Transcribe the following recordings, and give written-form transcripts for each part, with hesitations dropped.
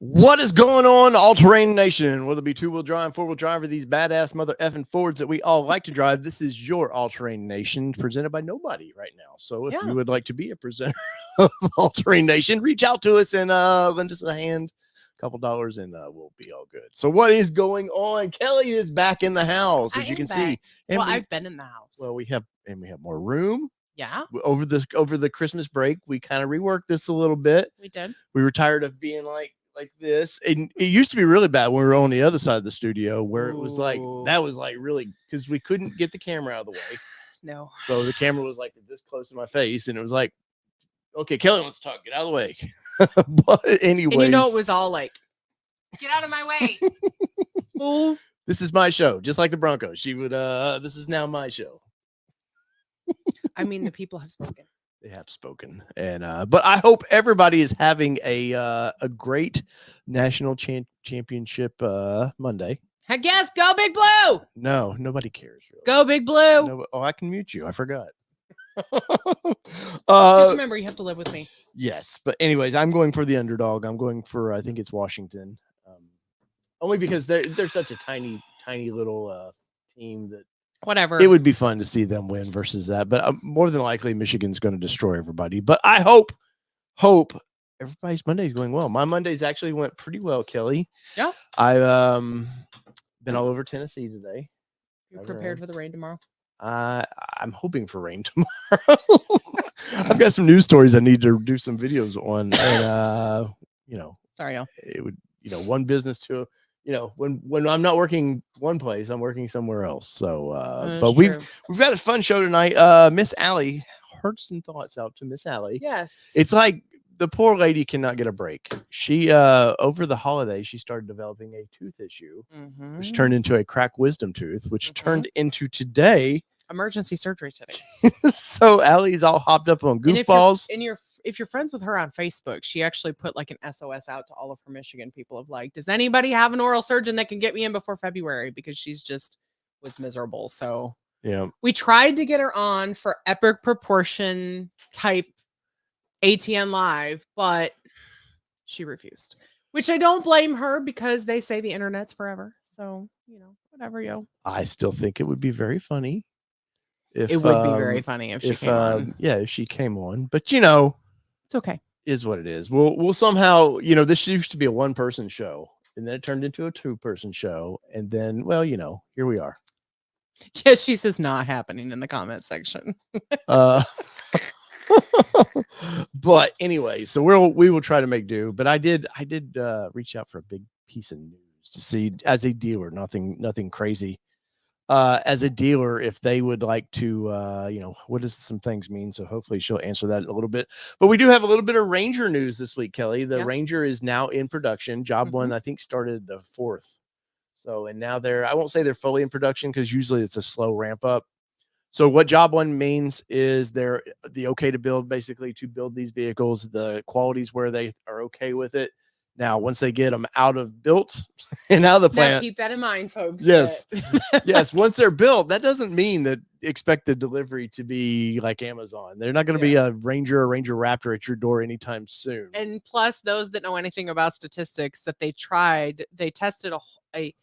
What is going on, all-terrain nation? Whether it be two-wheel drive, four-wheel drive, or these badass mother effing Fords that we all like to drive, this is your all-terrain nation presented by nobody right now. So if you would like to be a presenter of all-terrain nation, reach out to us and lend us a hand, a couple dollars, and we'll be all good. So what is going on? Kelly is back in the house, as you can see. And well, I've been in the house. Well, we have more room. Yeah. Over the Christmas break, we kind of reworked this a little bit. We did. We were tired of being like this, and it used to be really bad when we were on the other side of the studio, where it was like really, because we couldn't get the camera out of the way. No. So the camera was like this close to my face, and it was like, okay, Kelly wants to talk, get out of the way. But anyway, and it was all like, get out of my way. Fool. This is my show, just like the Bronco. She would this is now my show. I mean, the people have spoken. They have spoken, and but I hope everybody is having a great national championship Monday. Heck yes, go Big Blue! No, nobody cares. Really. Go Big Blue! No, I can mute you. I forgot. Just remember, you have to live with me. Yes, but anyways, I'm going for the underdog. I'm going for I think it's Washington, only because they're such a tiny little team that. Whatever. It would be fun to see them win versus that, but more than likely Michigan's going to destroy everybody. But I hope everybody's Monday's going well. My Mondays actually went pretty well, Kelly. Yeah. I've been all over Tennessee today. You're prepared for the rain tomorrow? I'm hoping for rain tomorrow. I've got some news stories I need to do some videos on, and sorry, y'all. It would one business to. When I'm not working one place, I'm working somewhere else. So, but we've got a fun show tonight. Miss Allie, hearts and thoughts out to Miss Allie. Yes. It's like the poor lady cannot get a break. She, over the holidays, she started developing a tooth issue, which turned into a cracked wisdom tooth, which turned into today. Emergency surgery today. So Allie's all hopped up on goofballs. If you're friends with her on Facebook, she actually put like an SOS out to all of her Michigan people of like, does anybody have an oral surgeon that can get me in before February? Because she's just was miserable. So yeah, we tried to get her on for epic proportion type ATN live, but she refused, which I don't blame her because they say the internet's forever. So, whatever, yo. I still think it would be very funny. It would be very funny if she came on. Yeah, if she came on, but it's okay. Is what it is. We'll somehow, this used to be a one-person show, and then it turned into a two-person show, and then, here we are. Yeah, she says not happening in the comment section. But anyway, so we will try to make do. But I did reach out for a big piece of news to see, as a dealer, nothing crazy. As a dealer, if they would like to, what does some things mean? So hopefully she'll answer that in a little bit. But we do have a little bit of Ranger news this week, Kelly. The Ranger is now in production. Job one, I think, started the 4th. So, and now I won't say they're fully in production because usually it's a slow ramp up. So what job one means is they're the okay to build, basically, to build these vehicles, the qualities where they are okay with it. Now, once they get them out of built and out of the plant, now keep that in mind, folks. Yes. Yes. Once they're built, that doesn't mean that expect the delivery to be like Amazon. They're not going to be a Ranger or Ranger Raptor at your door anytime soon. And plus, those that know anything about statistics, that they tested a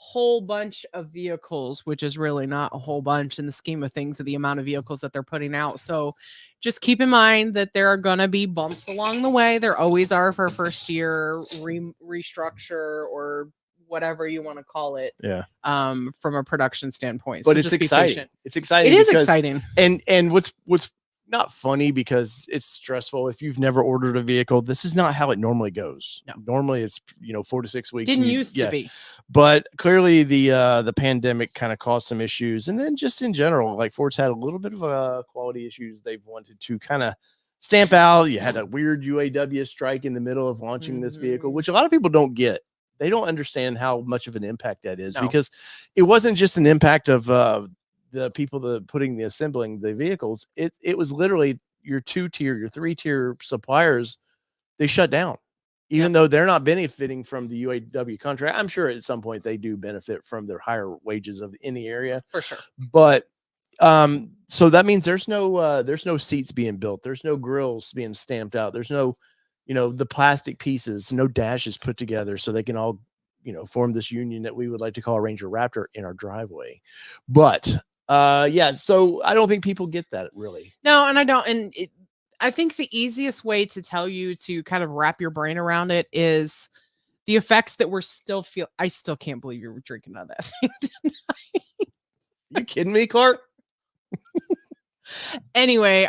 whole bunch of vehicles, which is really not a whole bunch in the scheme of things of the amount of vehicles that they're putting out. So just keep in mind that there are going to be bumps along the way. There always are for first year restructure or whatever you want to call it. Yeah. From a production standpoint. But so it's exciting. It's exciting. It is exciting. And what's not funny because it's stressful. If you've never ordered a vehicle, this is not how it normally goes. No. Normally it's 4 to 6 weeks. Didn't used to be. But clearly the pandemic kind of caused some issues, and then just in general, like Ford's had a little bit of quality issues they've wanted to kind of stamp out. You had a weird UAW strike in the middle of launching this vehicle, which a lot of people don't get. They don't understand how much of an impact that is because it wasn't just an impact of the people that assembling the vehicles. It was literally your 2-tier, your 3-tier suppliers. They shut down, even though they're not benefiting from the UAW contract. I'm sure at some point they do benefit from their higher wages in the area for sure. But so that means there's no seats being built. There's no grills being stamped out. There's no, the plastic pieces, no dashes put together so they can all, form this union that we would like to call a Ranger Raptor in our driveway. But yeah, so I don't think people get that really. No, and I don't. And I think the easiest way to tell you to kind of wrap your brain around it is the effects that we're still feel. I still can't believe you were drinking out of that thing tonight. You kidding me, Clark? Anyway,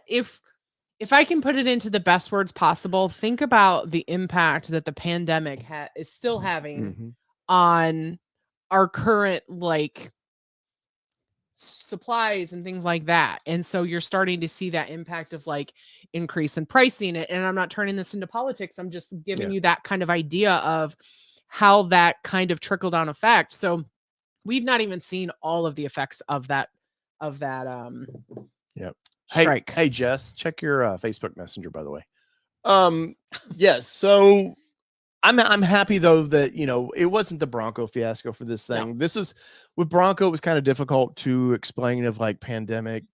if I can put it into the best words possible, think about the impact that the pandemic is still having on our current supplies and things like that. And so you're starting to see that impact of increase in pricing. And I'm not turning this into politics. I'm just giving you that kind of idea of how that kind of trickle down effect. So we've not even seen all of the effects of that strike. Hey Jess, check your Facebook Messenger, by the way. Yes, so I'm happy though that it wasn't the Bronco fiasco for this thing. No. This is with Bronco, it was kind of difficult to explain of pandemic.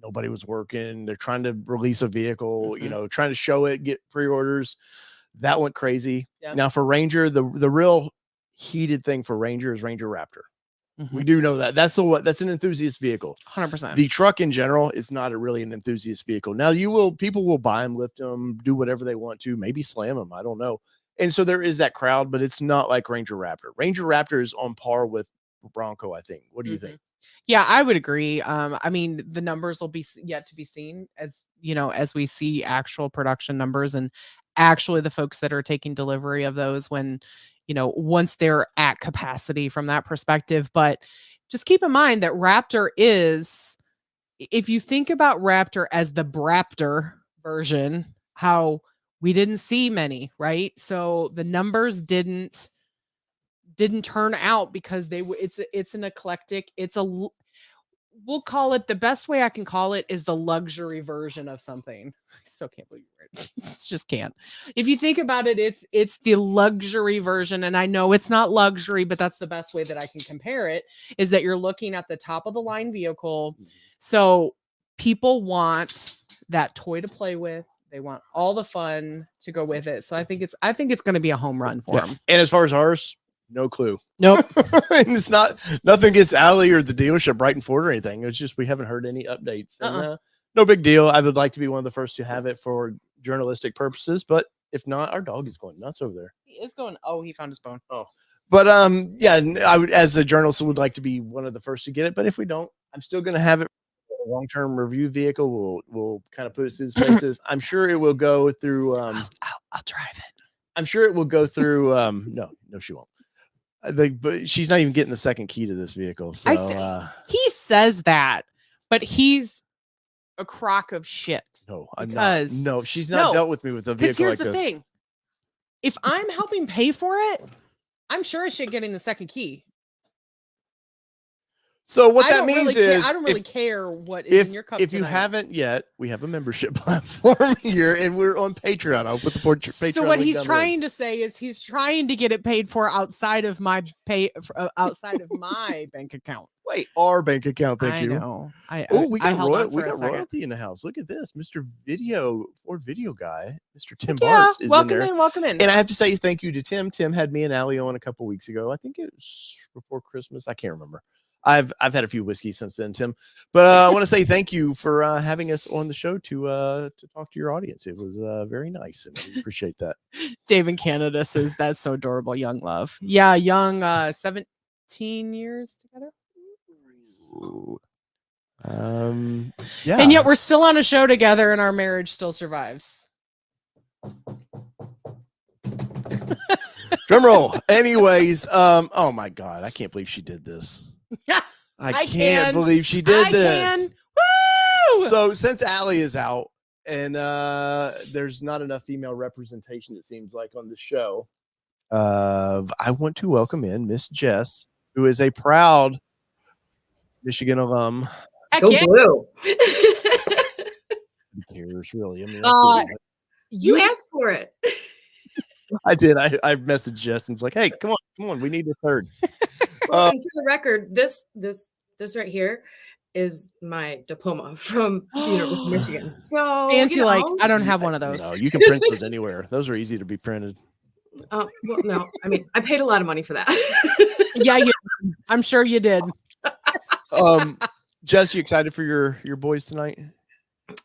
Nobody was working. They're trying to release a vehicle, trying to show it, get pre-orders. That went crazy. Yeah. Now for Ranger, the real heated thing for Ranger is Ranger Raptor. We do know that that's an enthusiast vehicle. 100%. The truck in general is not really an enthusiast vehicle. Now people will buy them, lift them, do whatever they want to, maybe slam them. I don't know. And so there is that crowd, but it's not like Ranger Raptor. Ranger Raptor is on par with Bronco, I think. What do you think? Yeah, I would agree. I mean, the numbers will be yet to be seen as we see actual production numbers and actually the folks that are taking delivery of those when once they're at capacity from that perspective. But just keep in mind that Raptor is, if you think about Raptor as the Braptor version, how we didn't see many, right? So the numbers didn't turn out because it's an eclectic, we'll call it, the best way I can call it is the luxury version of something. I still can't believe it. Just can't. If you think about it, it's the luxury version. And I know it's not luxury, but that's the best way that I can compare it, is that you're looking at the top of the line vehicle. So people want that toy to play with. They want all the fun to go with it. So I think it's going to be a home run for them. And as far as ours, no clue. Nope. And it's nothing against Allie or the dealership Brighton Ford or anything. It's just we haven't heard any updates. And, no big deal. I would like to be one of the first to have it for journalistic purposes, but if not, our dog is going nuts over there. He is going. Oh, he found his bone. Oh, but yeah, I would, as a journalist, would like to be one of the first to get it. But if we don't, I'm still going to have it. A long-term review vehicle. We'll kind of put it through places. I'm sure it will go through. I'll drive it. I'm sure it will go through. No, she won't. But she's not even getting the second key to this vehicle. So he says that, but he's a crock of shit. No, I'm not. No, she's not dealt with me with a vehicle like this. Here's the thing. If I'm helping pay for it, I'm sure I should getting the second key. So what that means is I don't really care what is in your cup. If you haven't yet, we have a membership platform here, and we're on Patreon. I'll put the Patreon. So what he's trying to say is he's trying to get it paid for outside of my bank account. Wait, our bank account. Thank you. I know. We got royalty in the house. Look at this, Mr. Ford Video Guy, Mr. Tim Bartz is in there. Welcome in. And I have to say thank you to Tim. Tim had me and Allie on a couple weeks ago. I think it was before Christmas. I can't remember. I've had a few whiskeys since then, Tim, but I want to say thank you for having us on the show to talk to your audience. It was very nice, and we appreciate that. Dave in Canada says that's so adorable. Young love. Yeah. Young, 17 years together. Yeah. And yet we're still on a show together and our marriage still survives. Drum roll. Anyways, oh my God, I can't believe she did this. I can't believe she did this. Woo! So since Allie is out and there's not enough female representation, it seems like, on the show, I want to welcome in Miss Jess, who is a proud Michigan alum. Go Blue. Who cares, really? I mean, you asked for it. I did. I messaged Jess and it's like, hey, come on, we need a third. For the record, this right here is my diploma from the University of Michigan. So Fancy, like, I don't have one of No, those. you can print those anywhere. Those are easy to be printed. well, no, I mean, I paid a lot of money for that. Yeah, I'm sure you did. Jess, you excited for your boys tonight?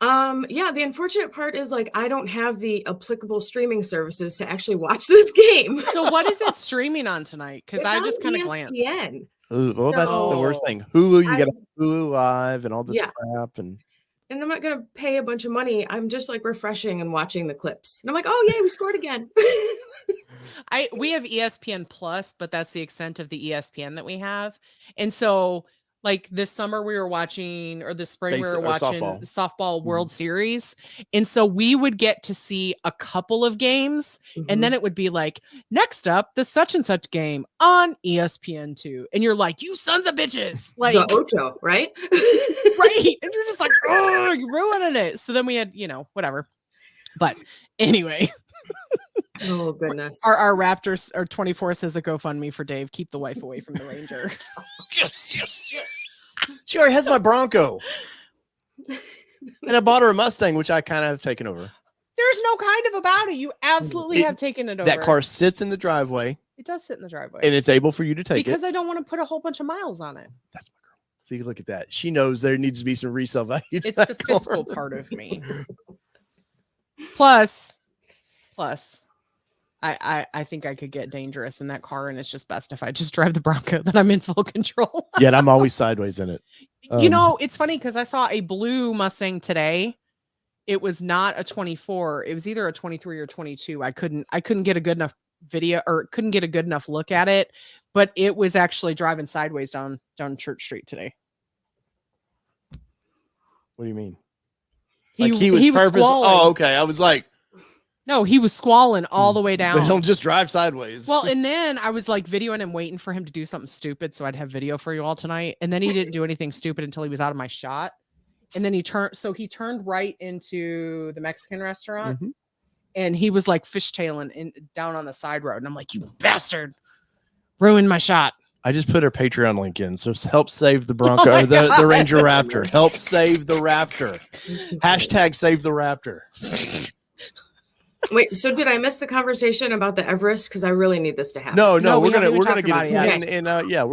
Yeah, the unfortunate part is like I don't have the applicable streaming services to actually watch this game. So what is it streaming on tonight? Because I just kind of glanced. ESPN. Well, that's the worst thing. Hulu, you got Hulu Live and all this crap, and I'm not gonna pay a bunch of money. I'm just like refreshing and watching the clips, and I'm like, oh yay, we scored again. We have ESPN Plus, but that's the extent of the ESPN that we have, and so. Like this summer we were watching, or this spring we were watching the softball World Series. And so we would get to see a couple of games. And then it would be like, next up, the such and such game on ESPN2. And you're like, you sons of bitches. Like the Ocho, right? Right. And you're just like, oh, you're ruining it. So then we had, whatever. But anyway. Oh goodness. Our Raptors, our 24 says a GoFundMe for Dave. Keep the wife away from the Ranger. Yes. She already has my Bronco. And I bought her a Mustang, which I kind of have taken over. There's no kind of about it. You absolutely have taken it over. That car sits in the driveway. It does sit in the driveway. And it's able for you to take because it. I don't want to put a whole bunch of miles on it. That's my girl. See, look at that. She knows there needs to be some resale value. It's the fiscal part of me. Plus, I think I could get dangerous in that car, and it's just best if I just drive the Bronco, that I'm in full control. Yeah, and I'm always sideways in it. It's funny because I saw a blue Mustang today. It was not a 24. It was either a 23 or 22. I couldn't get a good enough video, or couldn't get a good enough look at it, but it was actually driving sideways down Church Street today. What do you mean? He was squalling. Oh, okay. I was like, no, he was squalling all the way down. They don't just drive sideways. Well, and then I was like videoing him, waiting for him to do something stupid so I'd have video for you all tonight. And then he didn't do anything stupid until he was out of my shot. And then he turned right into the Mexican restaurant, and he was like fishtailing down on the side road. And I'm like, you bastard, ruined my shot. I just put her Patreon link in, so help save the Bronco, the Ranger Raptor. Help save the Raptor. Hashtag save the Raptor. Wait, so did I miss the conversation about the Everest? Because I really need this to happen. No, we're gonna get we're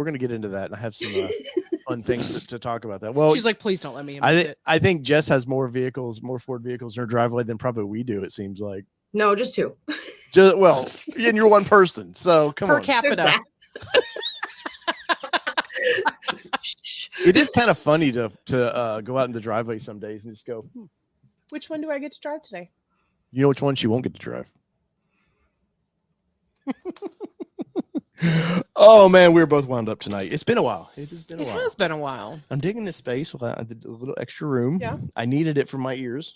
gonna get into that, and I have some fun things to talk about that. Well, she's like, please don't let me. I think Jess has more Ford vehicles in her driveway than probably we do. It seems like. No, just two. And you're one person, so come on. Per capita. It is kind of funny to go out in the driveway some days and just go. Which one do I get to drive today? You know which one she won't get to drive. Oh man, we're both wound up tonight. It's been a while. It has been a while. It has been a while. I'm digging this space with a little extra room. Yeah. I needed it for my ears.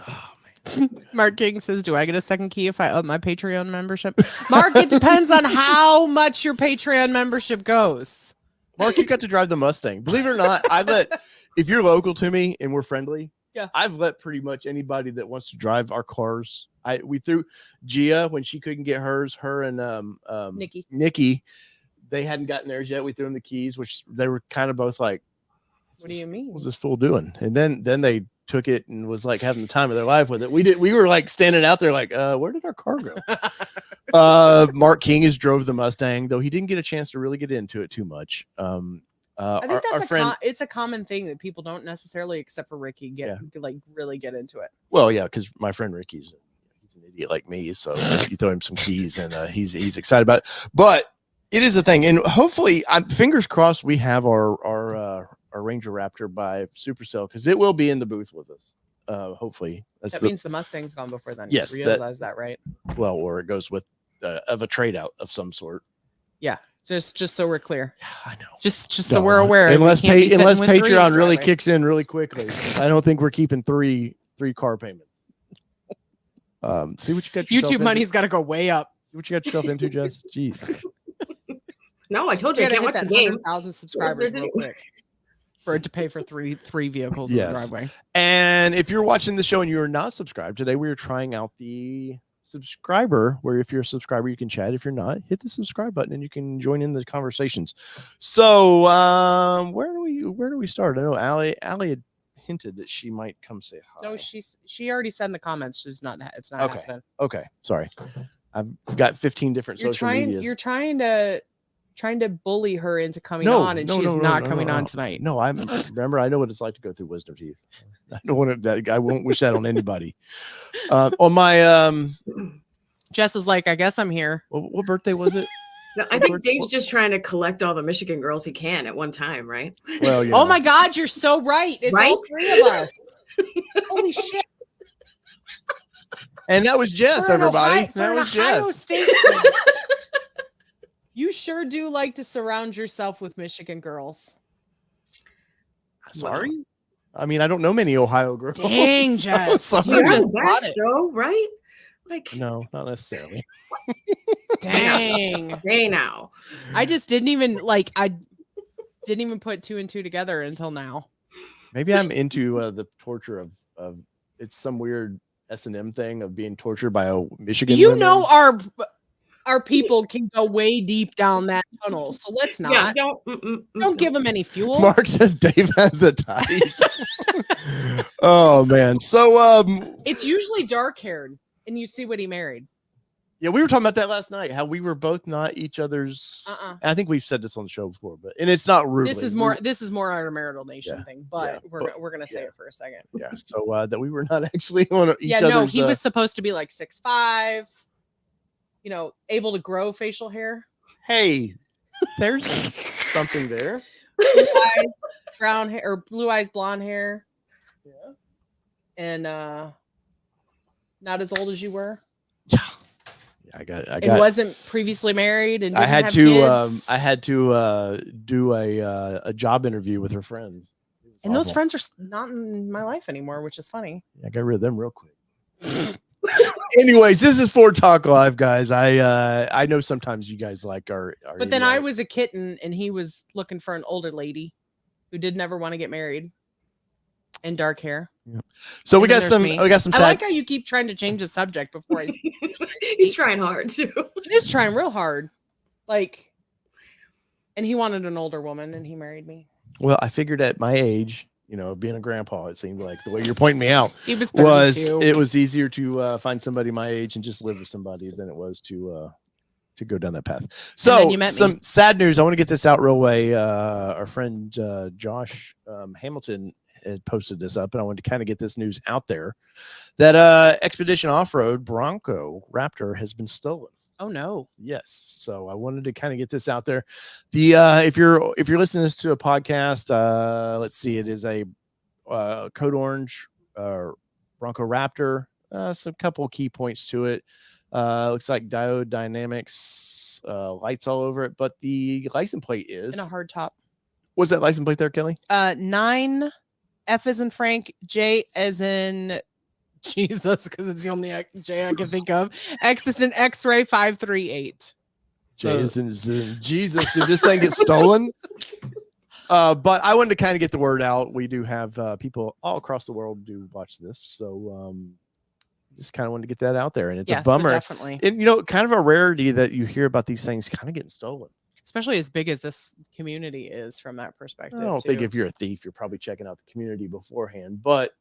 Oh man. Mark King says, do I get a second key if I up my Patreon membership? Mark, it depends on how much your Patreon membership goes. Mark, you got to drive the Mustang. Believe it or not, if you're local to me and we're friendly, I've let pretty much anybody that wants to drive our cars. We threw Gia when she couldn't get hers. Her and Nikki, they hadn't gotten theirs yet. We threw them the keys, which they were kind of both like, "What do you mean? What's this fool doing?" And then they took it and was like having the time of their life with it. We were like standing out there like, where did our car go? Mark King has drove the Mustang, though he didn't get a chance to really get into it too much. I think that's it's a common thing that people don't necessarily, except for Ricky, really get into it. Well, yeah, because my friend Ricky's an idiot like me, so you throw him some keys and he's excited about it. But it is a thing, and hopefully, fingers crossed, we have our Ranger Raptor by Supercell, because it will be in the booth with us. Hopefully, that means the Mustang's gone before then. Yes, you realize that, right? Well, or it goes with of a trade out of some sort. Yeah. Just so we're clear. I know. Just so we're aware. Unless Patreon really kicks in really quickly, I don't think we're keeping three car payments. See what you got. YouTube money's got to go way up. See what you got yourself into, Jess. Jeez. No, I told you I can't watch the game. 100,000 subscribers real quick for it to pay for three vehicles in the driveway. And if you're watching the show and you're not subscribed today, we are trying out the subscriber, where if you're a subscriber, you can chat. If you're not, hit the subscribe button and you can join in the conversations. So where do we start? I know Allie had hinted that she might come say hi. No, she already said in the comments it's not Okay. happening. Okay, sorry. I've got 15 different social medias. You're trying to bully her into coming on, and she's not coming on tonight. No, remember, I know what it's like to go through wisdom teeth. I don't want that. I won't wish that on anybody. On my Jess is like, I guess I'm here. what birthday was it? No, I think Dave's just trying to collect all the Michigan girls he can at one time, right? Well, oh my God, you're so right. It's all 3 of us. Holy shit. And that was Jess, everybody. That was Jess. You sure do like to surround yourself with Michigan girls. Sorry? I mean, I don't know many Ohio girls. Dang, Jess. You're the best, though, right? Like, no, not necessarily. Dang. Hey, now. I didn't even put 2 and 2 together until now. Maybe I'm into the torture of it's some weird S&M thing of being tortured by a Michigan woman. Our people can go way deep down that tunnel, so let's not. Yeah, don't give them any fuel. Mark says Dave has a type. Oh man, so it's usually dark haired, and you see what he married. Yeah, we were talking about that last night. How we were both not each other's. I think we've said this on the show before, and it's not rude. This is more our marital nation thing, but we're gonna say it for a second. Yeah, so that we were not actually on each other's. No, he was supposed to be like 6'5". You know, able to grow facial hair. Hey, there's something there. Blue eyes, brown hair, or blue eyes, blonde hair. Yeah. And not as old as you were. Yeah, I got. And wasn't previously married, and I had to do a job interview with her friends. And those friends are not in my life anymore, which is funny. I got rid of them real quick. Anyways, this is Ford Talk Live, guys. I know sometimes you guys are but then I was a kitten and he was looking for an older lady who did never want to get married and dark hair. Yeah. So we got some I like how you keep trying to change the subject before I he's trying hard too. He's trying real hard. Like, and he wanted an older woman and he married me. Well, I figured at my age, being a grandpa, it seemed like the way you're pointing me out he was 32. It was easier to find somebody my age and just live with somebody than it was to go down that path. So some sad news. I want to get this out real way. Our friend Josh Hamilton had posted this up, and I wanted to kind of get this news out there that Expedition Off-Road Bronco Raptor has been stolen. Oh no. Yes. So I wanted to kind of get this out there. The if you're listening to a podcast, let's see, it is a Code Orange Bronco Raptor. Some couple key points to it. Looks like diode dynamics, lights all over it, but the license plate is in a hard top. Was that license plate there, Kelly? 9 F as in Frank, J as in Jesus, because it's the only J I can think of. X is in X-ray 538. J is in Jesus. Did this thing get stolen? But I wanted to kind of get the word out. We do have people all across the world do watch this, so just kind of wanted to get that out there. And it's a bummer, definitely. And kind of a rarity that you hear about these things kind of getting stolen, especially as big as this community is from that perspective. I don't think if you're a thief, you're probably checking out the community beforehand, but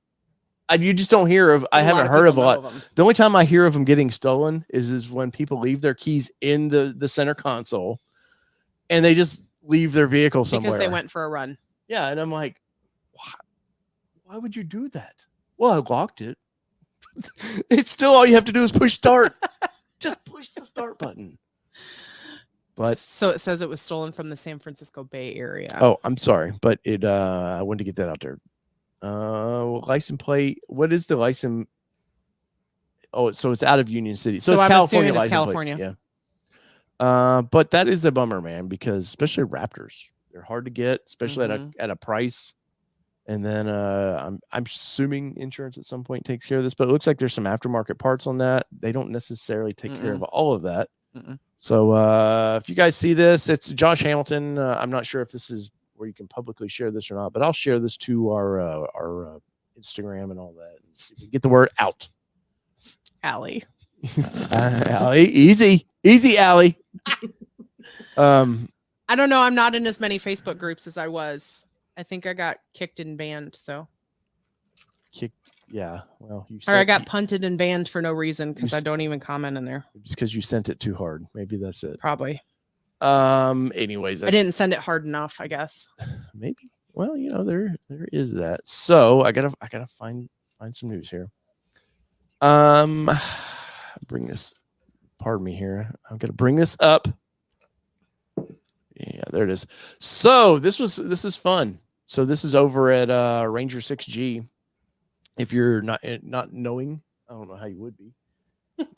you just don't hear of. I haven't heard of a lot. The only time I hear of them getting stolen is when people leave their keys in the center console, and they just leave their vehicle somewhere because they went for a run. Yeah, and I'm like, why would you do that? Well, I locked it. It's still all you have to do is push start. Just push the start button. But so it says it was stolen from the San Francisco Bay Area. Oh, I'm sorry, but I wanted to get that out there. License plate. What is the license? Oh, so it's out of Union City. So it's California. It's California. Plate. Yeah. But that is a bummer, man, because especially Raptors, they're hard to get, especially at a price. And then I'm assuming insurance at some point takes care of this, but it looks like there's some aftermarket parts on that. They don't necessarily take care of all of that. So if you guys see this, it's Josh Hamilton. I'm not sure if this is where you can publicly share this or not, but I'll share this to our Instagram and all that. And get the word out. Allie. Allie, easy, Allie. I don't know. I'm not in as many Facebook groups as I was. I think I got kicked and banned. So, yeah. Well, or I got punted and banned for no reason because I don't even comment in there. Just because you sent it too hard. Maybe that's it. Probably. Anyways, I didn't send it hard enough, I guess. Maybe. Well, there is that. So I gotta find some news here. Bring this. Pardon me here. I'm gonna bring this up. Yeah, there it is. So this is fun. So this is over at Ranger 6G. If you're not knowing, I don't know how you would be.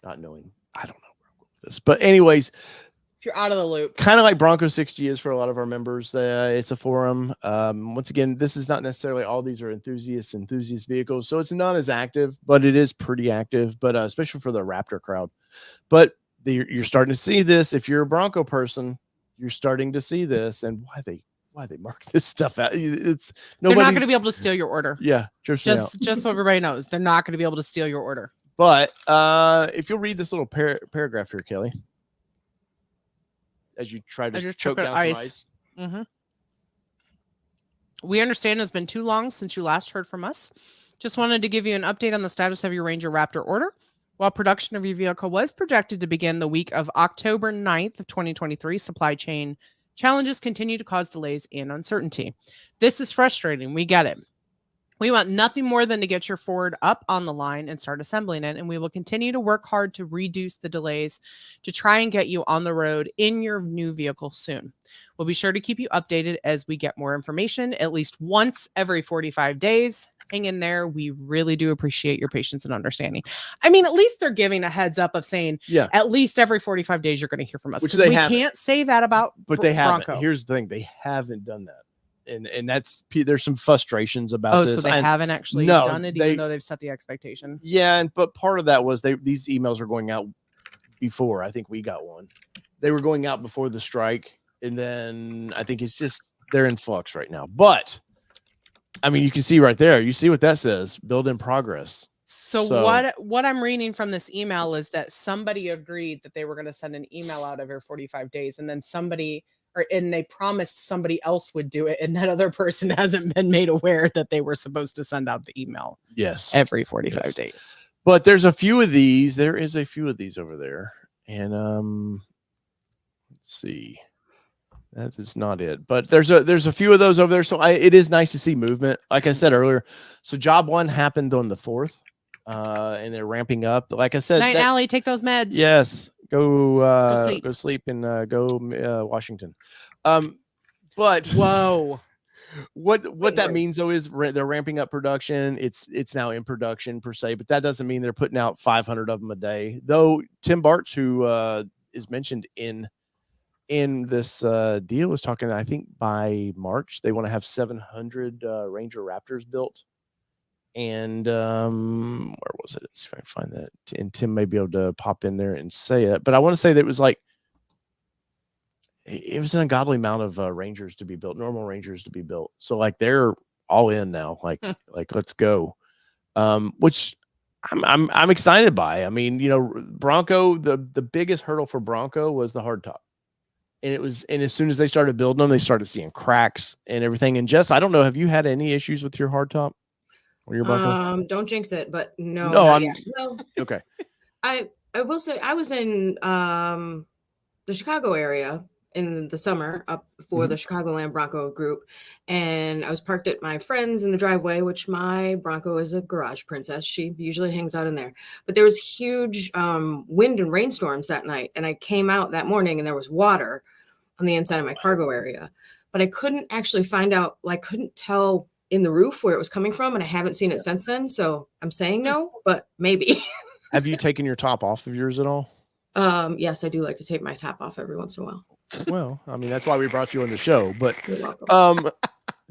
Not knowing. I don't know where I'm going with this. But anyways, if you're out of the loop, kind of like Bronco 6G is for a lot of our members. It's a forum. Once again, this is not necessarily all these are enthusiast vehicles, so it's not as active, but it is pretty active. But especially for the Raptor crowd. But you're starting to see this. If you're a Bronco person, you're starting to see this, and why they mark this stuff out. It's they're not going to be able to steal your order. Yeah, just so everybody knows, they're not going to be able to steal your order. But if you'll read this little paragraph here, Kelly, as you try to choke down some ice. Mm-hmm. We understand it's been too long since you last heard from us. Just wanted to give you an update on the status of your Ranger Raptor order. While production of your vehicle was projected to begin the week of October 9th of 2023, supply chain challenges continue to cause delays and uncertainty. This is frustrating. We get it. We want nothing more than to get your Ford up on the line and start assembling it, and we will continue to work hard to reduce the delays to try and get you on the road in your new vehicle soon. We'll be sure to keep you updated as we get more information, at least once every 45 days. Hang in there. We really do appreciate your patience and understanding. I mean, at least they're giving a heads up of saying, at least every 45 days you're going to hear from us. Which they can't say that about they Bronco. Haven't. Here's the thing. They haven't done that. And that's there's some frustrations about this. So they haven't actually done it, even though they've set the expectation. Yeah, but part of that was these emails are going out before. I think we got one. They were going out before the strike, and then I think it's just they're in flux right now. But I mean, you can see right there. You see what that says? Build in progress. So what I'm reading from this email is that somebody agreed that they were going to send an email out every 45 days, and then and they promised somebody else would do it, and that other person hasn't been made aware that they were supposed to send out the email. Yes, every 45 days. But there's a few of these. There is a few of these over there, and let's see. That is not it, but there's a few of those over there. So it is nice to see movement. Like I said earlier, so job 1 happened on the 4th, and they're ramping up. Like I said, Night Alley, take those meds. Yes. Go sleep and go Washington. But whoa, what that means though is they're ramping up production. It's now in production per se, but that doesn't mean they're putting out 500 of them a day. Though Tim Bartz, who is mentioned in this deal, was talking. I think by March they want to have 700 Ranger Raptors built. And where was it? Let's see if I can find that. And Tim may be able to pop in there and say it. But I want to say that it was an ungodly amount of Rangers to be built, normal Rangers to be built. So like they're all in now. Like let's go. Which I'm excited by. I mean, Bronco, the biggest hurdle for Bronco was the hardtop. And as soon as they started building them, they started seeing cracks and everything. And Jess, I don't know, have you had any issues with your hardtop? Don't jinx it, but no. Okay. I will say I was in the Chicago area in the summer up for the Chicagoland Bronco group, and I was parked at my friend's in the driveway, which my Bronco is a garage princess. She usually hangs out in there. But there was huge wind and rainstorms that night, and I came out that morning and there was water on the inside of my cargo area. But I couldn't actually find out, couldn't tell in the roof where it was coming from, and I haven't seen it since then. So I'm saying no, but maybe. Have you taken your top off of yours at all? Yes, I do like to take my top off every once in a while. Well, I mean, that's why we brought you on the show, but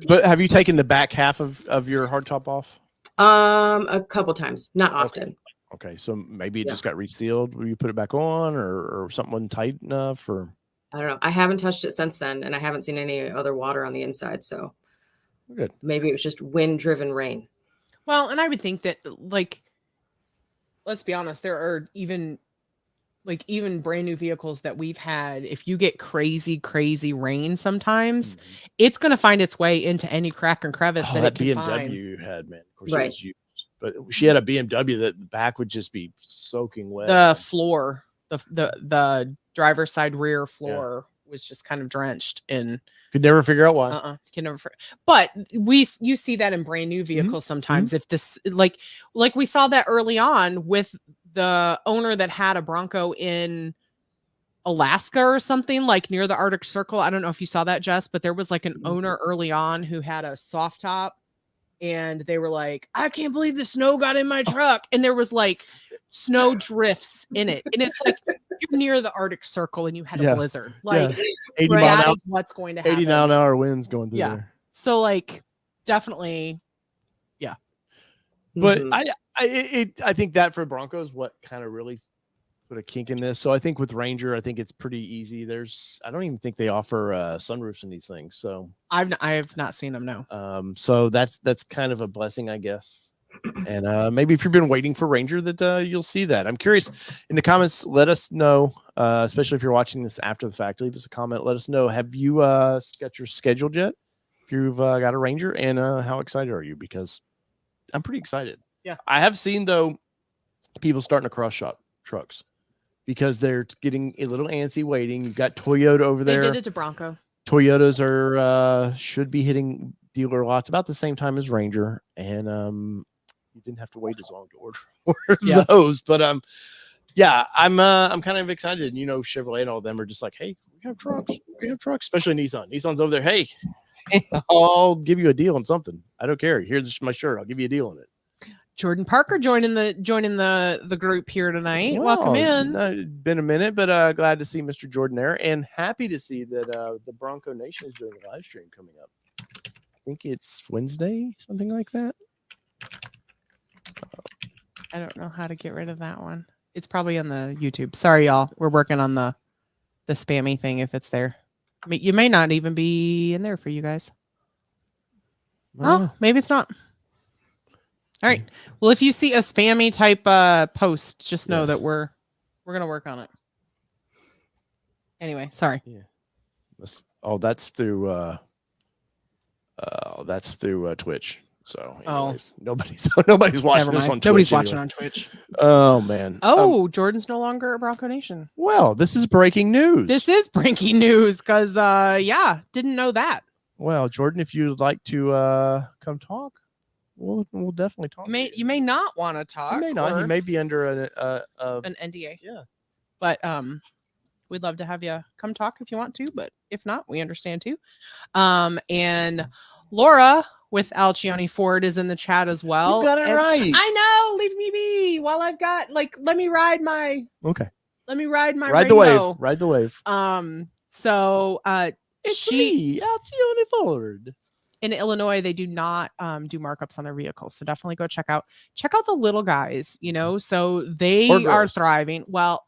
but have you taken the back half of your hardtop off? A couple times, not often. Okay. So maybe it just got resealed. Will you put it back on, or something wasn't tight enough, or I don't know. I haven't touched it since then, and I haven't seen any other water on the inside. So good. Maybe it was just wind-driven rain. Well, and I would think that, let's be honest, there are even like even brand new vehicles that we've had, if you get crazy rain sometimes, it's going to find its way into any crack and crevice that it can BMW find. you had, man. Of course, Right. it was used, but she had a BMW that the back would just be soaking wet. The floor, the driver's side rear floor was just kind of drenched in. Could never figure out why. Can never. But you see that in brand new vehicles sometimes. If this like we saw that early on with the owner that had a Bronco in Alaska or something, like near the Arctic Circle. I don't know if you saw that, Jess, but there was like an owner early on who had a soft top, and they were like, I can't believe the snow got in my truck. And there was like snow drifts in it. And it's like, you're near the Arctic Circle and you had a blizzard. Like 80 that mile an hour, is what's going to happen. 80 mile an hour winds going through there. So like definitely. But I think that for Broncos, what kind of really put a kink in this. So I think with Ranger, I think it's pretty easy. I don't even think they offer sunroofs in these things. So I have not seen them. No. So that's kind of a blessing, I guess. And maybe if you've been waiting for Ranger, that you'll see that. I'm curious in the comments. Let us know, especially if you're watching this after the fact. Leave us a comment. Let us know. Have you got your scheduled yet? If you've got a Ranger, and how excited are you? Because I'm pretty excited. Yeah, I have seen though people starting to cross shop trucks because they're getting a little antsy waiting. You've got Toyota over there. They did it to Bronco. Toyotas are should be hitting dealer lots about the same time as Ranger, and you didn't have to wait as long to order those. But I'm kind of excited. And, Chevrolet and all of them are just like, hey, we have trucks, especially Nissan. Nissan's over there. Hey, I'll give you a deal on something. I don't care. Here's my shirt. I'll give you a deal on it. Jordan Parker joining the group here tonight. Well, welcome in. Been a minute, but glad to see Mr. Jordan there, and happy to see that the Bronco Nation is doing a live stream coming up. I think it's Wednesday, something like that. I don't know how to get rid of that one. It's probably on the YouTube. Sorry, y'all. We're working on the spammy thing if it's there. I mean, you may not even be in there for you guys. Oh, maybe it's not. All right. Well, if you see a spammy type post, just know that we're gonna work on it. Anyway, sorry. Yeah. That's through Twitch. So anyways, nobody's watching this on Twitch. Nobody's watching on Twitch. Oh man. Jordan's no longer a Bronco Nation. Well, this is breaking news. This is breaking news because didn't know that. Well, Jordan, if you'd like to come talk, we'll definitely talk. You may not want to talk. You may not. You may be under an NDA. Yeah. But we'd love to have you come talk if you want to, but if not, we understand too. And Laura with Alcione Ford is in the chat as well. You got it right. I know. Leave me be while I've got let me ride my Ride the wave. Ride the wave. So it's me, Alcione Ford. In Illinois, they do not do markups on their vehicles. So definitely go check out the little guys, so they are thriving. Well,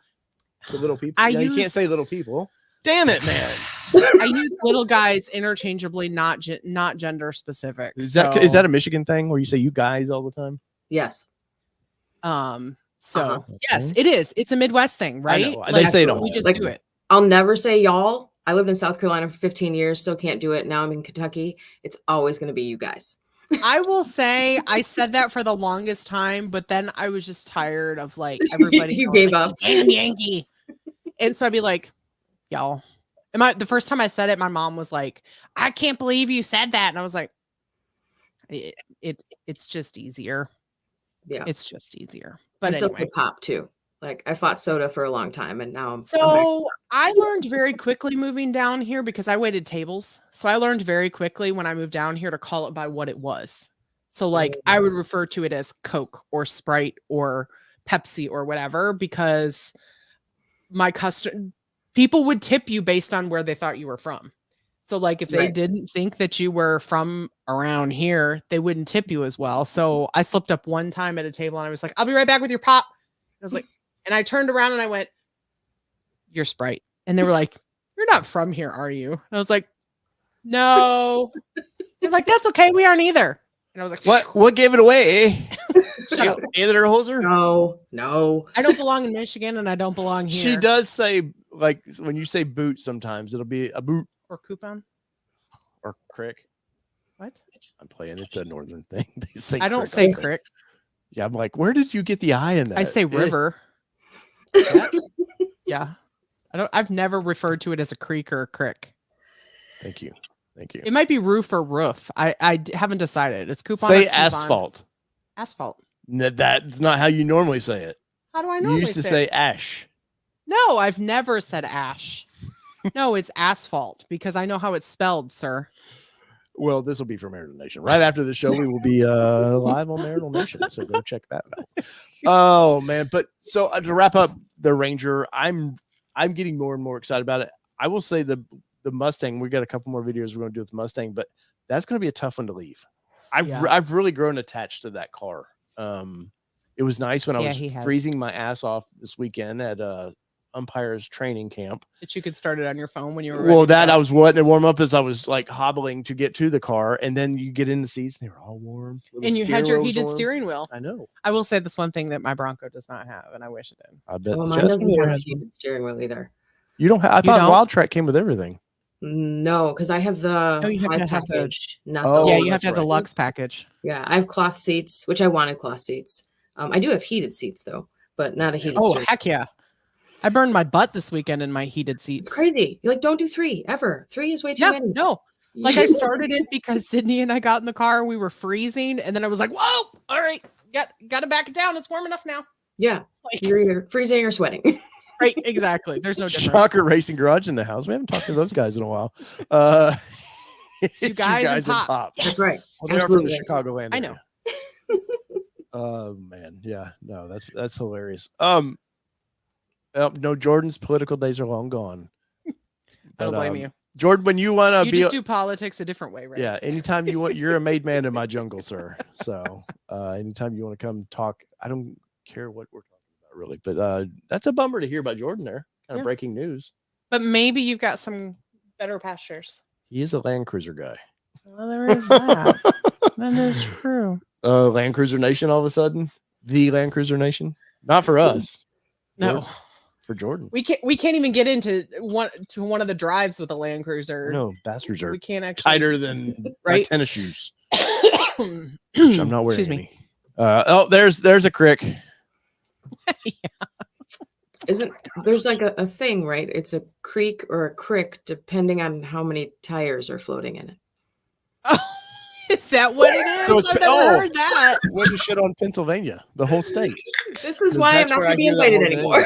the little people. You can't say little people. Damn it, man. I use little guys interchangeably, not gender specific. Is that a Michigan thing where you say you guys all the time? Yes. Yes, it is. It's a Midwest thing, right? They say it all. We just do it. I'll never say y'all. I lived in South Carolina for 15 years. Still can't do it. Now I'm in Kentucky. It's always going to be you guys. I will say I said that for the longest time, but then I was just tired of everybody. You gave up. Damn Yankee. And so I'd be like, y'all. The first time I said it, my mom was like, I can't believe you said that. And I was like, it's just easier. Yeah. It's just easier. But I still say pop too. I fought soda for a long time and now I learned very quickly moving down here because I waited tables. So I learned very quickly when I moved down here to call it by what it was. So I would refer to it as Coke or Sprite or Pepsi or whatever, because people would tip you based on where they thought you were from. So if they didn't think that you were from around here, they wouldn't tip you as well. So I slipped up one time at a table and I was like, I'll be right back with your pop. I was like, and I turned around and I went, you're Sprite. And they were like, you're not from here, are you? And I was like, no. They're like, that's okay. We aren't either. And I was like, what gave it away? Shut Hoser? No. I don't belong in Michigan, and I don't belong here. She does say, like, when you say boot, sometimes it'll be a boot or coupon or crick. What? I'm playing. It's a northern thing. They say. I don't say crick. Yeah, I'm like, where did you get the I in that? I say river. Yeah, I've never referred to it as a creek or a crick. Thank you. It might be roof or roof. I haven't decided. It's coupon. Say or coupon. asphalt. Asphalt. That's not how you normally say it. How do I You normally used to say ash. No, I've never said ash. No, it's asphalt because I know how it's spelled, sir. Well, this will be for Marital Nation. Right after the show, we will be live on Marital Nation. So go check that out. Oh man! But so to wrap up the Ranger, I'm getting more and more excited about it. I will say the Mustang. We got a couple more videos we're going to do with the Mustang, but that's going to be a tough one to leave. I've really grown attached to that car. It was nice when I was freezing my ass off this weekend at umpire's training camp. That you could start it on your phone when you were well that I was letting it warm up as I was like hobbling to get to the car, and then you get in the seats and they were all warm and you had your heated steering wheel. I know. I will say this one thing that my Bronco does not have, and I wish it did. I bet mine doesn't have a heated steering wheel either. You don't have? I thought Wild Track came with everything. No, because I have the you have to have package, you have to have the Lux package. Yeah, I have cloth seats, which I wanted cloth seats. I do have heated seats though, but not a heated. Oh heck yeah! I burned my butt this weekend in my heated seats. It's crazy. You're like, don't do 3 ever. 3 is way too many. No. Like I started it because Sydney and I got in the car. We were freezing, and then I was like, "Whoa! All right, got to back it down. It's warm enough now." Yeah, like, you're either freezing or sweating. Right, exactly. There's no difference. Shocker Racing Garage in the house. We haven't talked to those guys in a while. It's you guys and Pop. Yes. That's right. Well, they're from the Chicagoland. I know. Oh man, yeah, no, that's hilarious. No, Jordan's political days are long gone. I don't blame you, Jordan. When you want to just do politics a different way, right? Yeah, anytime you want, you're a made man in my jungle, sir. So, anytime you want to come talk, I don't care what we're talking about, really. But that's a bummer to hear about Jordan there. Kind of breaking news. But maybe you've got some better pastures. He is a Land Cruiser guy. Well, there is that. That is true. Land Cruiser Nation. All of a sudden, the Land Cruiser Nation. Not for us. No. For Jordan, we can't even get into one of the drives with a Land Cruiser. No, bastards are we can't actually tighter than my tennis shoes. I'm not wearing. Excuse me. There's a crick. Yeah. Isn't there's like a thing, right? It's a creek or a crick depending on how many tires are floating in it. Oh, is that what it is? So it's, I've never heard that. What you shit on Pennsylvania, the whole state. This is why I'm not going to be invited anymore.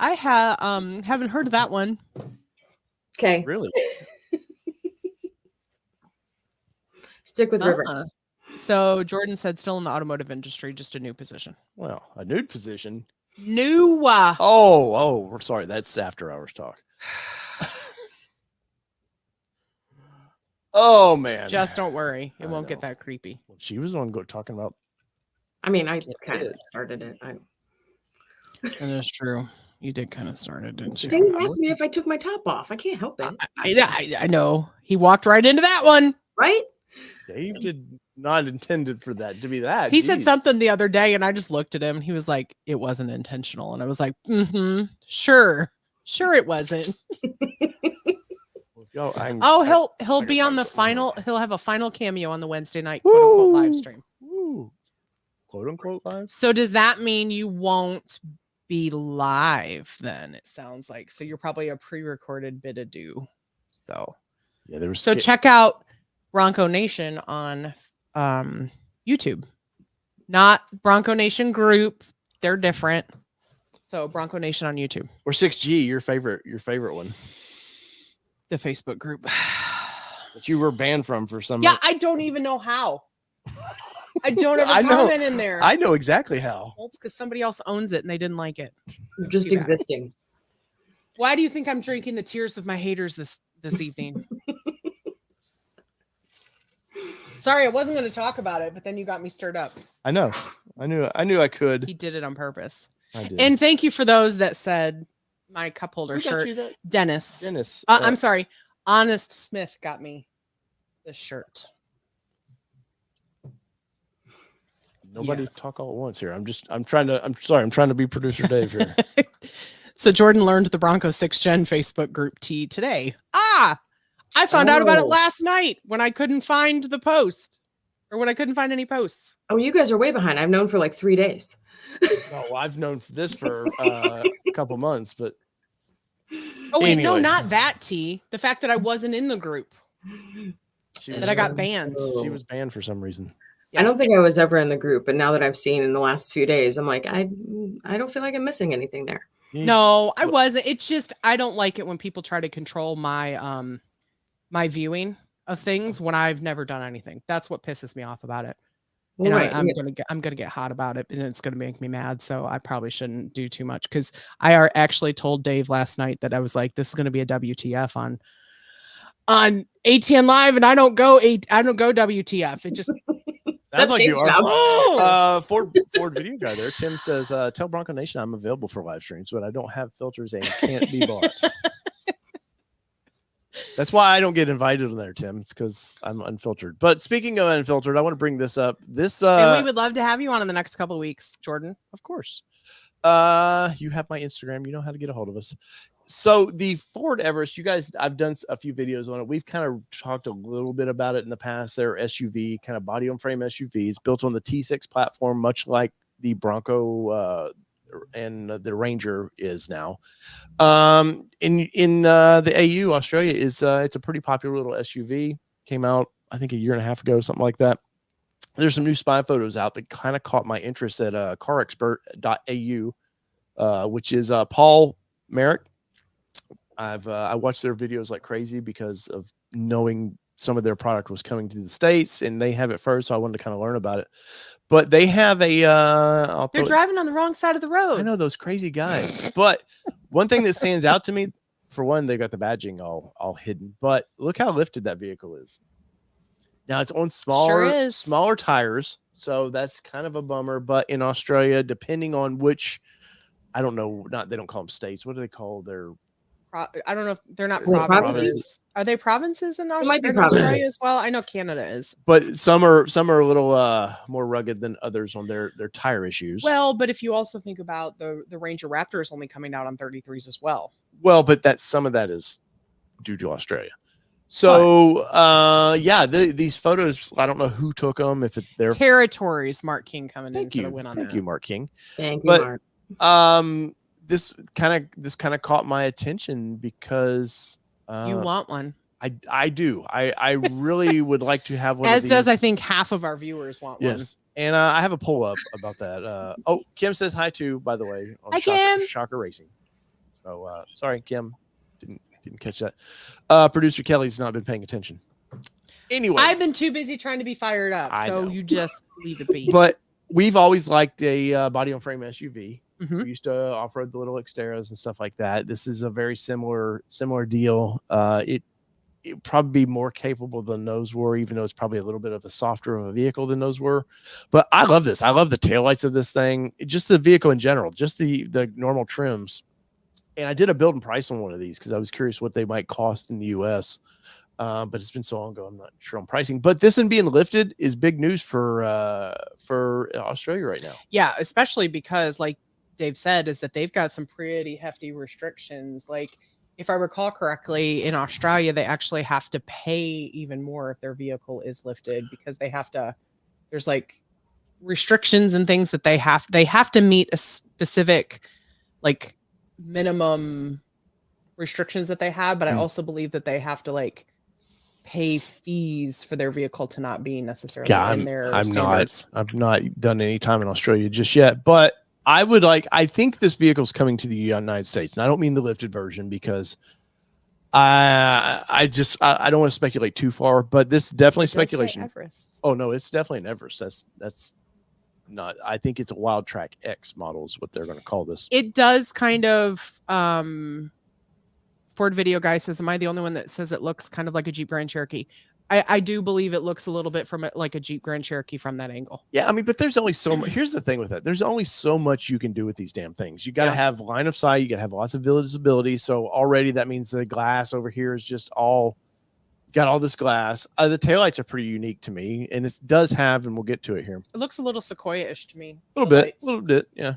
I haven't heard of that one. Okay. Really? Stick with River. So Jordan said still in the automotive industry, just a new position. Well, a nude position. New. Oh, we're sorry. That's after hours talk. Oh man. Just don't worry. It won't get that creepy. Well, she was the one talking about. I mean, I kind of started it. That is true. You did kind of start it, didn't you? Dave asked me if I took my top off. I can't help it. I know. He walked right into that one. Right? Dave did not intended for that to be that. He said something the other day, and I just looked at him. And he was like, "It wasn't intentional," and I was like, "Sure it wasn't." He'll be on the final. He'll have a final cameo on the Wednesday night quote unquote live stream. Quote unquote live. So does that mean you won't be live then? It sounds like so. You're probably a pre-recorded bit of do. So yeah, there was. So check out Bronco Nation on YouTube, not Bronco Nation Group. They're different. So Bronco Nation on YouTube or 6G. Your favorite one. The Facebook group that you were banned from for some. Yeah, I don't even know how. I don't have a comment in there. I know exactly how. Well, it's because somebody else owns it and they didn't like it. Just existing. Why do you think I'm drinking the tears of my haters this evening? Sorry, I wasn't going to talk about it, but then you got me stirred up. I know. I knew I could. He did it on purpose. I did. And thank you for those that said my cup holder shirt. Dennis. I'm sorry. Honest Smith got me this shirt. Nobody talk all at once here. I'm trying to be producer Dave here. So Jordan learned the Bronco 6 Gen Facebook group T today. I found out about it last night when I couldn't find the post, or when I couldn't find any posts. Oh, you guys are way behind. I've known for like 3 days. Oh, I've known this for a couple months, but oh wait, no, not that T. The fact that I wasn't in the group. That I got banned. She was banned for some reason. Yeah. I don't think I was ever in the group, but now that I've seen in the last few days, I'm like, I don't feel like I'm missing anything there. No, I wasn't. It's just I don't like it when people try to control my my viewing of things when I've never done anything. That's what pisses me off about it. And I'm gonna get hot about it, and it's gonna make me mad. So I probably shouldn't do too much, because I actually told Dave last night that I was like, this is gonna be a WTF on ATN Live, and I don't go WTF. It just sounds like you are. Ford Video Guy there. Tim says, tell Bronco Nation I'm available for live streams, but I don't have filters and can't be bought. That's why I don't get invited on there, Tim. It's because I'm unfiltered. But speaking of unfiltered, I want to bring this up. And we would love to have you on in the next couple of weeks, Jordan. Of course. You have my Instagram. You know how to get a hold of us. So the Ford Everest, you guys, I've done a few videos on it. We've kind of talked a little bit about it in the past. They're SUV, kind of body on frame SUV. It's built on the T6 platform, much like the Bronco and the Ranger is now. In the AU, Australia is it's a pretty popular little SUV. Came out, I think, a year and a half ago, something like that. There's some new spy photos out that kind of caught my interest at carexpert.au, which is Paul Merrick. I watched their videos like crazy because of knowing some of their product was coming to the States, and they have it first, so I wanted to kind of learn about it. But they have a they're driving on the wrong side of the road. I know, those crazy guys. But one thing that stands out to me, for one, they got the badging all hidden, but look how lifted that vehicle is. Now it's on smaller tires, so that's kind of a bummer. But in Australia, depending on which, I don't know, they don't call them states. What do they call their? I don't know if they're not provinces. Are they provinces in Australia as well? I know Canada is, but some are a little more rugged than others on their tire issues. Well, but if you also think about the Ranger Raptor is only coming out on 33s as well. Well, but some of that is due to Australia. So, these photos, I don't know who took them. If they're territories, Mark King coming in for the win on that. Thank you, Mark King. Thank you, Mark. This kind of caught my attention because you want one. I do. I really would like to have one. As does, I think, half of our viewers want one. Yes. And I have a poll up about that. Kim says hi too, by the way. On hi, Kim. Shocker Racing. So sorry, Kim. Didn't catch that. Producer Kelly's not been paying attention. Anyway, I've been too busy trying to be fired up, so you just leave it be. But we've always liked a body on frame SUV. Mm-hmm. We used to off-road the little Xteras and stuff like that. This is a very similar deal. It probably be more capable than those were, even though it's probably a little bit of a softer of a vehicle than those were. But I love this. I love the taillights of this thing. Just the vehicle in general, just the normal trims. And I did a build and price on one of these because I was curious what they might cost in the US. But it's been so long ago, I'm not sure on pricing. But this and being lifted is big news for Australia right now. Yeah, especially because, like Dave said, is that they've got some pretty hefty restrictions. Like, if I recall correctly, in Australia, they actually have to pay even more if their vehicle is lifted, because there's like restrictions and things that they have to meet a specific like minimum restrictions that they have. But I also believe that they have to like pay fees for their vehicle to not be necessarily in their standards. I've not done any time in Australia just yet, but I think this vehicle's coming to the United States, and I don't mean the lifted version because I don't want to speculate too far, but this definitely speculation. Oh no, it's definitely an Everest. That's not. I think it's a Wild Track X model is what they're going to call this. It does kind of. Ford Video Guy says, "Am I the only one that says it looks kind of like a Jeep Grand Cherokee?" I do believe it looks a little bit like a Jeep Grand Cherokee from that angle. Yeah, I mean, but there's only so much. Here's the thing with that. There's only so much you can do with these damn things. You got to have line of sight. You got to have lots of visibility. So already that means the glass over here is just all Got all this glass. The taillights are pretty unique to me, and it does have, and we'll get to it here. It looks a little Sequoia-ish to me. A little bit, yeah.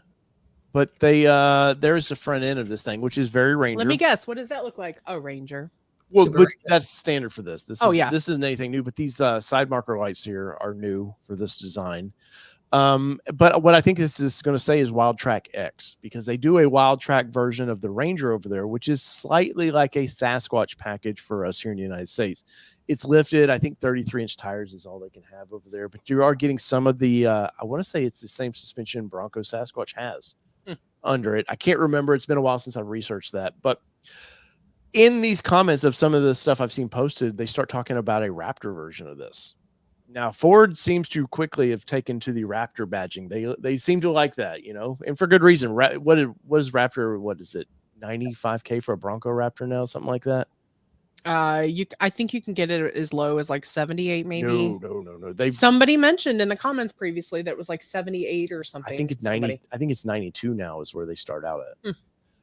But there's the front end of this thing, which is very Ranger. Let me guess. What does that look like? Oh, Ranger. Well, but that's standard for this. This isn't anything new, but these side marker lights here are new for this design. But what I think this is going to say is Wild Track X, because they do a Wild Track version of the Ranger over there, which is slightly like a Sasquatch package for us here in the United States. It's lifted. I think 33-inch tires is all they can have over there, but you are getting some of the, I want to say it's the same suspension Bronco Sasquatch has under it. I can't remember. It's been a while since I've researched that, but in these comments of some of the stuff I've seen posted, they start talking about a Raptor version of this. Now, Ford seems to quickly have taken to the Raptor badging. They seem to like that, and for good reason. What is Raptor? What is it? $95K for a Bronco Raptor now, something like that. I think you can get it as low as like 78, maybe. No. Somebody mentioned in the comments previously that it was like 78 or something. I think it's 90. I think it's 92 now is where they start out at.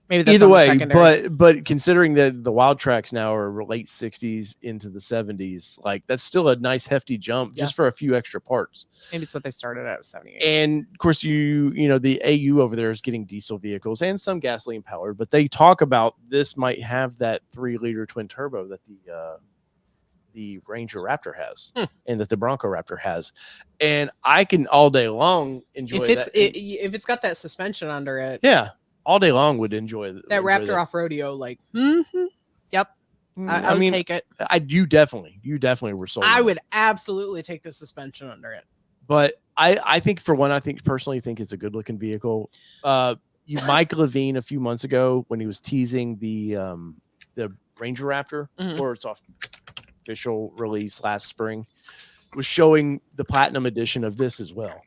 Maybe that's either way, but considering that the Wild Tracks now are late 60s into the 70s, like that's still a nice hefty jump just for a few extra parts. Maybe it's what they started at 78. And of course, the AU over there is getting diesel vehicles and some gasoline powered, but they talk about this might have that 3-liter twin turbo that the Ranger Raptor has and that the Bronco Raptor has. And I can all day long enjoy if it's got that suspension under it. Yeah. All day long would enjoy that Raptor off rodeo. Like, yep. I would take it. You definitely were sold. I would absolutely take the suspension under it. But I think personally think it's a good looking vehicle. Mike Levine a few months ago when he was teasing the Ranger Raptor for its official release last spring was showing the platinum edition of this as well.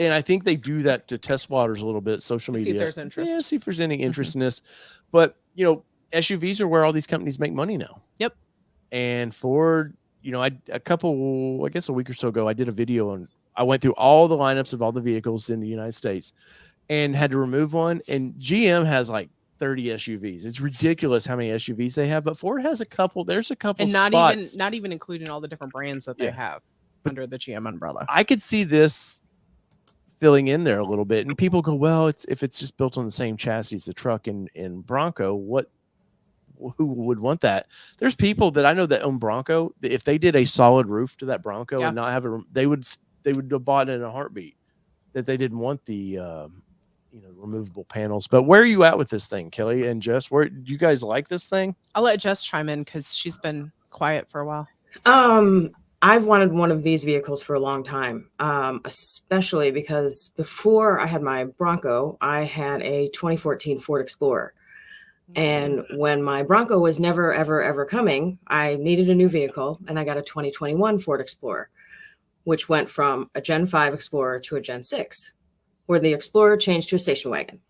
And I think they do that to test waters a little bit, social media. See if there's interest. Yeah, see if there's any interest in this. But, SUVs are where all these companies make money now. Yep. And Ford, a week or so ago, I did a video on, I went through all the lineups of all the vehicles in the United States and had to remove one. And GM has like 30 SUVs. It's ridiculous how many SUVs they have, but Ford has a couple. There's a couple and spots. not even including all the different brands that they have under the GM umbrella. I could see this filling in there a little bit, and people go, well, if it's just built on the same chassis as the truck in Bronco, who would want that? There's people that I know that own Bronco. If they did a solid roof to that Bronco and not have it, they would have bought it in a heartbeat. That they didn't want the removable panels. But where are you at with this thing, Kelly and Jess? Where do you guys like this thing? I'll let Jess chime in because she's been quiet for a while. I've wanted one of these vehicles for a long time, especially because before I had my Bronco, I had a 2014 Ford Explorer. And when my Bronco was never, ever, ever coming, I needed a new vehicle, and I got a 2021 Ford Explorer, which went from a Gen 5 Explorer to a Gen 6, where the Explorer changed to a station wagon.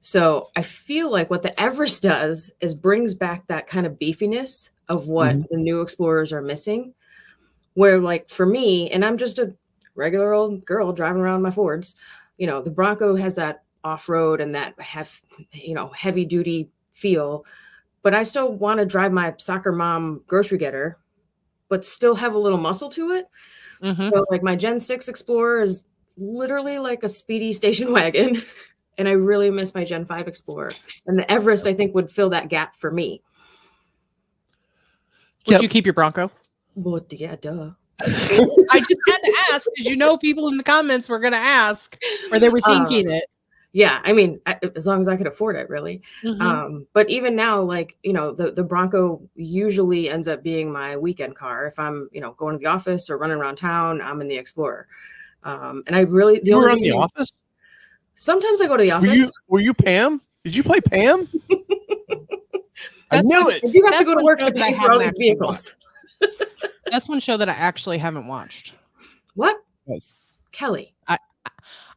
So I feel like what the Everest does is brings back that kind of beefiness of what the new Explorers are missing. Where, like, for me, and I'm just a regular old girl driving around my Fords, the Bronco has that off-road and that heavy duty feel, but I still want to drive my soccer mom grocery getter, but still have a little muscle to it. So like my Gen 6 Explorer is literally like a speedy station wagon. And I really miss my Gen 5 Explorer, and the Everest I think would fill that gap for me. Would you keep your Bronco? Well, yeah, duh. I just had to ask because people in the comments were going to ask, or they were thinking it. Yeah, I mean, as long as I could afford it, really. But even now, like, the Bronco usually ends up being my weekend car. If I'm, going to the office or running around town, I'm in the Explorer. And I really... You were in the office? Sometimes I go to the office. Were you Pam? Did you play Pam? I knew it. You have to go to work to pay for all these vehicles. That's one show that I actually haven't watched. What? Yes. Kelly.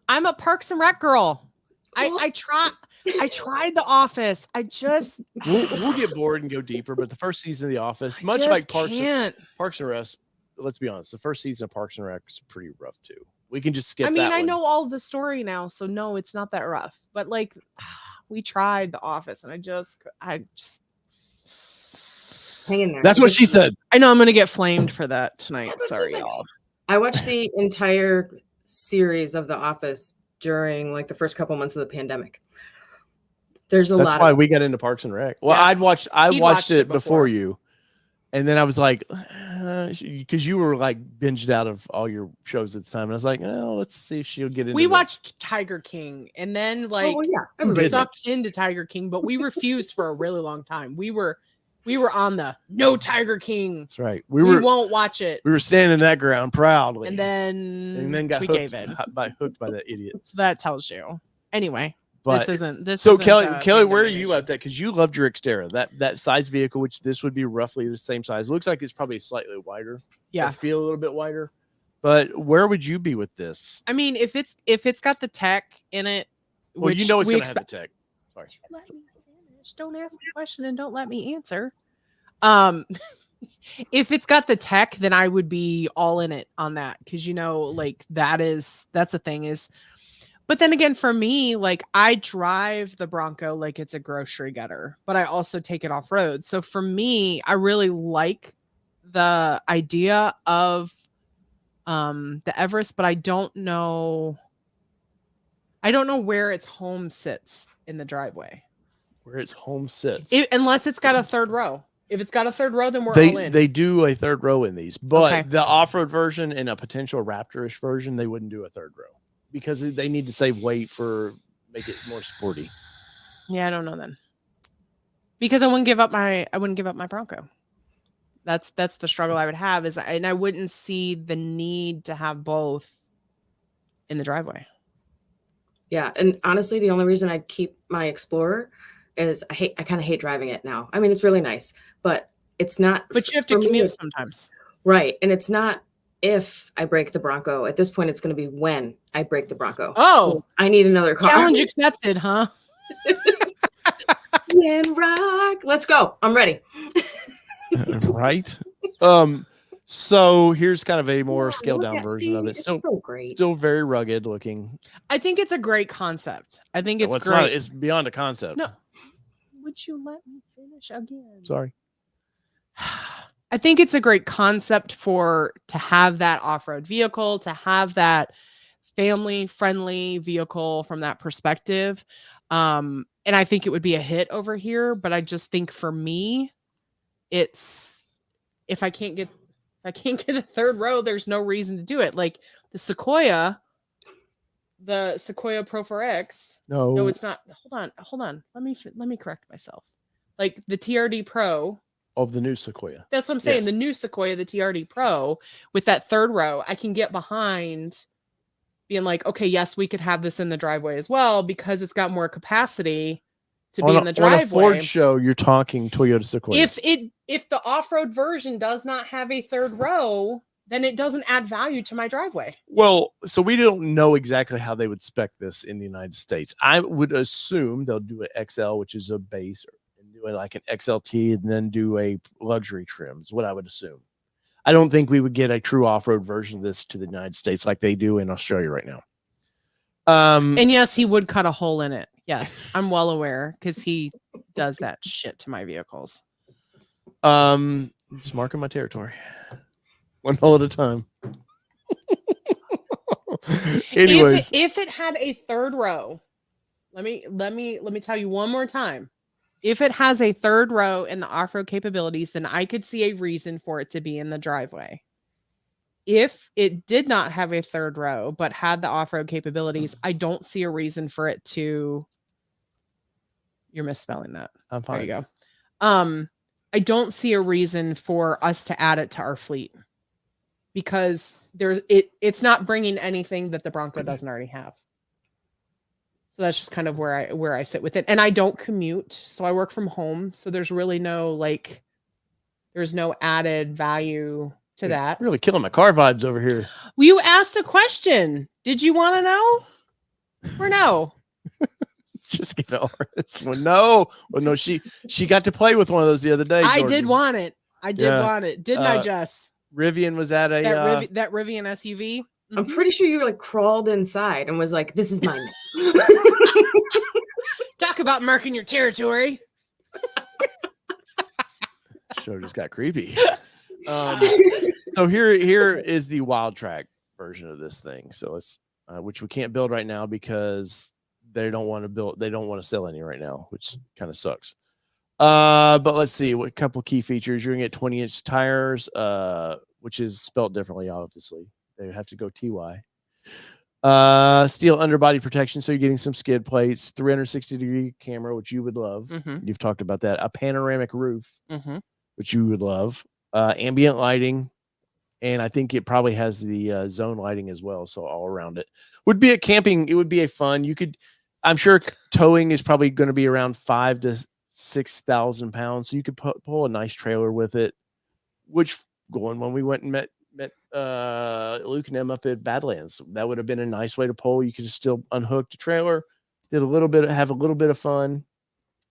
I'm a Parks and Rec girl. I tried The Office. We'll get bored and go deeper, but the first season of The Office, much like Parks and Rec, let's be honest, the first season of Parks and Rec is pretty rough too. We can just skip that. I know all the story now, so no, it's not that rough. But like, we tried The Office, and I just Hang in there. That's what she said. I know I'm gonna get flamed for that tonight. That's what she Sorry, said. y'all. I watched the entire series of The Office during like the first couple months of the pandemic. There's a lot. That's why we got into Parks and Rec. Well, Yeah. I He'd watched it before. before you, and then I was like, because you were like binged out of all your shows at the time, and I was like, oh, let's see if she'll get into. We this. watched Tiger King, and then like everybody did. sucked into Tiger King, but we refused for a really long time. We were on the no Tiger King. That's right. We won't watch it. We were standing that ground proudly, And then got we hooked gave in. hooked by that idiot. So that tells you. Anyway, But this so isn't, Kelly, where are you condemnation. at that? Because you loved your Xterra, that size vehicle, which this would be roughly the same size. Looks like it's probably slightly wider. Yeah. I feel a little bit wider. But where would you be with this? I mean, if it's got the tech in it, Well, which you know it's we going to have the tech. Sorry. Let me finish. Don't ask a question and don't let me answer. If it's got the tech, then I would be all in it on that, because like that's the thing is. But then again, for me, like I drive the Bronco like it's a grocery getter, but I also take it off road. So for me, I really like the idea of the Everest, but I don't know where its home sits in the driveway. Where its home sits. Unless it's got a third row. If it's got a third row, then we're all in. They do a third row in these, but Okay. the off-road version and a potential Raptor-ish version, they wouldn't do a third row because they need to save weight make it more sporty. Yeah, I don't know then. Because I wouldn't give up my Bronco. That's the struggle I would have and I wouldn't see the need to have both in the driveway. Yeah, and honestly, the only reason I keep my Explorer is I kind of hate driving it now. I mean, it's really nice, but it's not. But you have to commute sometimes. Right, and it's not if I break the Bronco. At this point, it's going to be when I break the Bronco. Oh, so I need another car. Challenge accepted, huh? And rock. Let's go. I'm ready. Right. So here's kind of a more scaled down version of it. It's so great. Still very rugged looking. I think it's a great concept. I think it's It's great. not, it's beyond a concept. No. Would you let me finish again? Sorry. I think it's a great concept to have that off-road vehicle, to have that family-friendly vehicle from that perspective. And I think it would be a hit over here, but I just think for me, it's if I can't get a third row, there's no reason to do it. Like the Sequoia Pro 4X. No, it's not. Hold on. Let me correct myself. Like the TRD Pro Of the new Sequoia. That's what I'm saying. Yes. The new Sequoia, the TRD Pro, with that third row, I can get behind being like, okay, yes, we could have this in the driveway as well because it's got more capacity to be in the driveway. On a Ford show, you're talking Toyota Sequoia. If the off-road version does not have a third row, then it doesn't add value to my driveway. Well, so we don't know exactly how they would spec this in the United States. I would assume they'll do an XL, which is a base, and do like an XLT, and then do a luxury trim. Is what I would assume. I don't think we would get a true off-road version of this to the United States like they do in Australia right now. And yes, he would cut a hole in it. Yes, I'm well aware because he does that shit to my vehicles. Just marking my territory. One hole at a time. Anyways, if it had a third row, let me tell you one more time. If it has a third row and the off-road capabilities, then I could see a reason for it to be in the driveway. If it did not have a third row but had the off-road capabilities, I don't see a reason for it to. You're misspelling that. I'm fine. There you go. I don't see a reason for us to add it to our fleet because it's not bringing anything that the Bronco doesn't already have. So that's just kind of where I sit with it. And I don't commute, so I work from home. So there's really no there's no added value to that. Really killing my car vibes over here. Well, you asked a question. Did you want to know? Or no? Just get over this one. No. Well, no, she got to play with one of those the other day. I Jordan. did want it. I did want it. Didn't I, Jess? Rivian was at a that Rivian SUV. I'm pretty sure you like crawled inside and was like, "This is mine." Talk about marking your territory. show just got creepy. So here is the wild track version of this thing. So it's which we can't build right now because they don't want to build. They don't want to sell any right now, which kind of sucks. But let's see what couple key features. You're gonna get 20-inch tires, which is spelled differently. Obviously, they have to go TY. Steel underbody protection, so you're getting some skid plates, 360-degree camera, which you would love. You've talked about that. A panoramic roof, which you would love. Ambient lighting, and I think it probably has the zone lighting as well. So all around it would be a camping. It would be a fun. You could, I'm sure, towing is probably going to be around 5,000 to 6,000 pounds. So you could pull a nice trailer with it. Which going when we went and met Luke and them up at Badlands, that would have been a nice way to pull. You could still unhook the trailer, have a little bit of fun,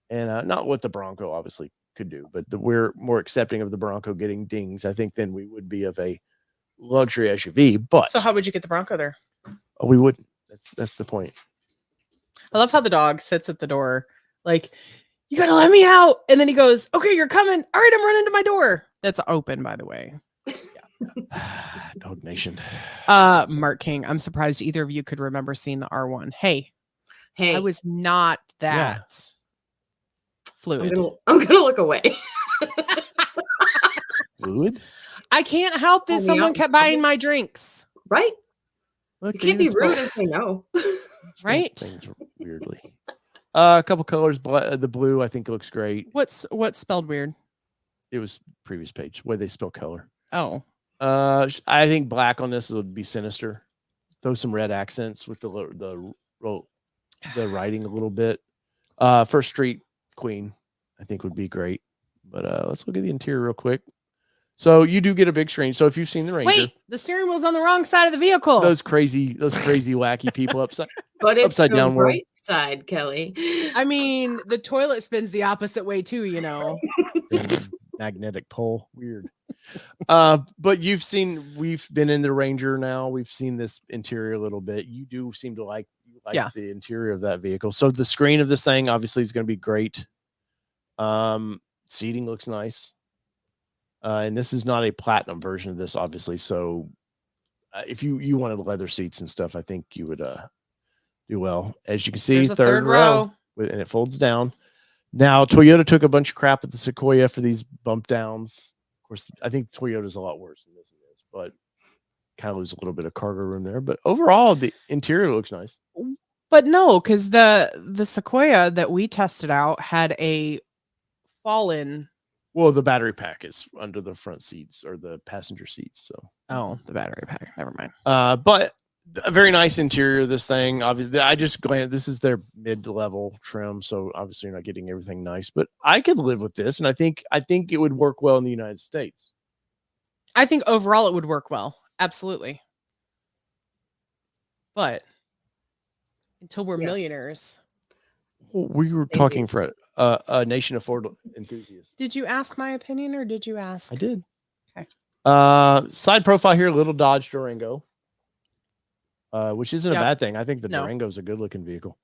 and not what the Bronco obviously could do, but we're more accepting of the Bronco getting dings, I think, than we would be of a luxury SUV. But so how would you get the Bronco there? Oh, we wouldn't. That's the point. I love how the dog sits at the door, like, you gotta let me out, and then he goes, okay, you're coming. All right, I'm running to my door. That's open, by the way. Dog Nation. Mark King, I'm surprised either of you could remember seeing the R1. Hey, I was not that fluid. I'm gonna look away. Fluid? I can't help this. Someone kept buying my drinks. Right? Look, You can't be rude and say no. Right? Things weirdly. A couple colors. The blue, I think, looks great. What's spelled weird? It was previous page where they spell color. Oh. I think black on this would be sinister. Throw some red accents with the writing a little bit. First Street Queen, I think, would be great. But let's look at the interior real quick. So you do get a big screen. So if you've seen the Ranger, wait, the steering wheel's on the wrong side of the vehicle. Those crazy wacky people upside it's upside down right side, Kelly. I mean, the toilet spins the opposite way too, you know. Magnetic pole, weird. But we've been in the Ranger now. We've seen this interior a little bit. You do seem to like the interior of that vehicle. So the screen of this thing obviously is going to be great. Seating looks nice. And this is not a platinum version of this, obviously. So if you wanted leather seats and stuff, I think you would do well. As you can see, third row, and it folds down. Now, Toyota took a bunch of crap at the Sequoia for these bump downs. Of course, I think Toyota's a lot worse than this is, but kind of lose a little bit of cargo room there. But overall, the interior looks nice. But no, because the Sequoia that we tested out had a fall-in. Well, the battery pack is under the front seats or the passenger seats. So the battery pack. Never mind. But a very nice interior of this thing. Obviously, I just glanced. This is their mid-level trim, so obviously you're not getting everything nice. But I could live with this, and I think it would work well in the United States. I think overall it would work well, absolutely. But until we're millionaires. Well, we were talking for a nation of Ford enthusiasts. Did you ask my opinion, or did you ask? I did. Okay. Side profile here, little Dodge Durango. Which isn't a bad thing. I think the Durango is a good looking vehicle.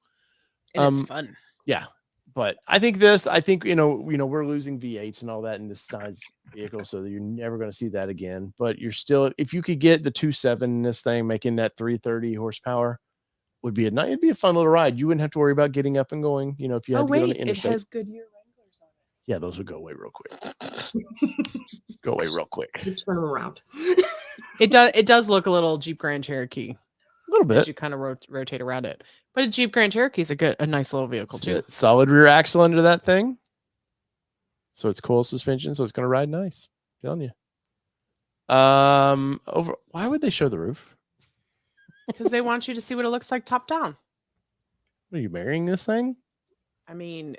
And it's fun. Yeah. But I think we're losing V8s and all that in this size vehicle, so that you're never going to see that again. But you're still, if you could get the 2.7 in this thing, making that 330 horsepower, it'd be a fun little ride. You wouldn't have to worry about getting up and going, if you had to get on the interstate. It has Goodyear Wranglers on it. Yeah, those would go away real quick. Go away real quick. Turn them around. It does look a little Jeep Grand Cherokee. A little bit. As you kind of rotate around it. But a Jeep Grand Cherokee is a nice little vehicle too. Solid rear axle under that thing. So it's coil suspension, so it's going to ride nice. I'm telling you. Why would they show the roof? Because they want you to see what it looks like top down. Are you marrying this thing? I mean,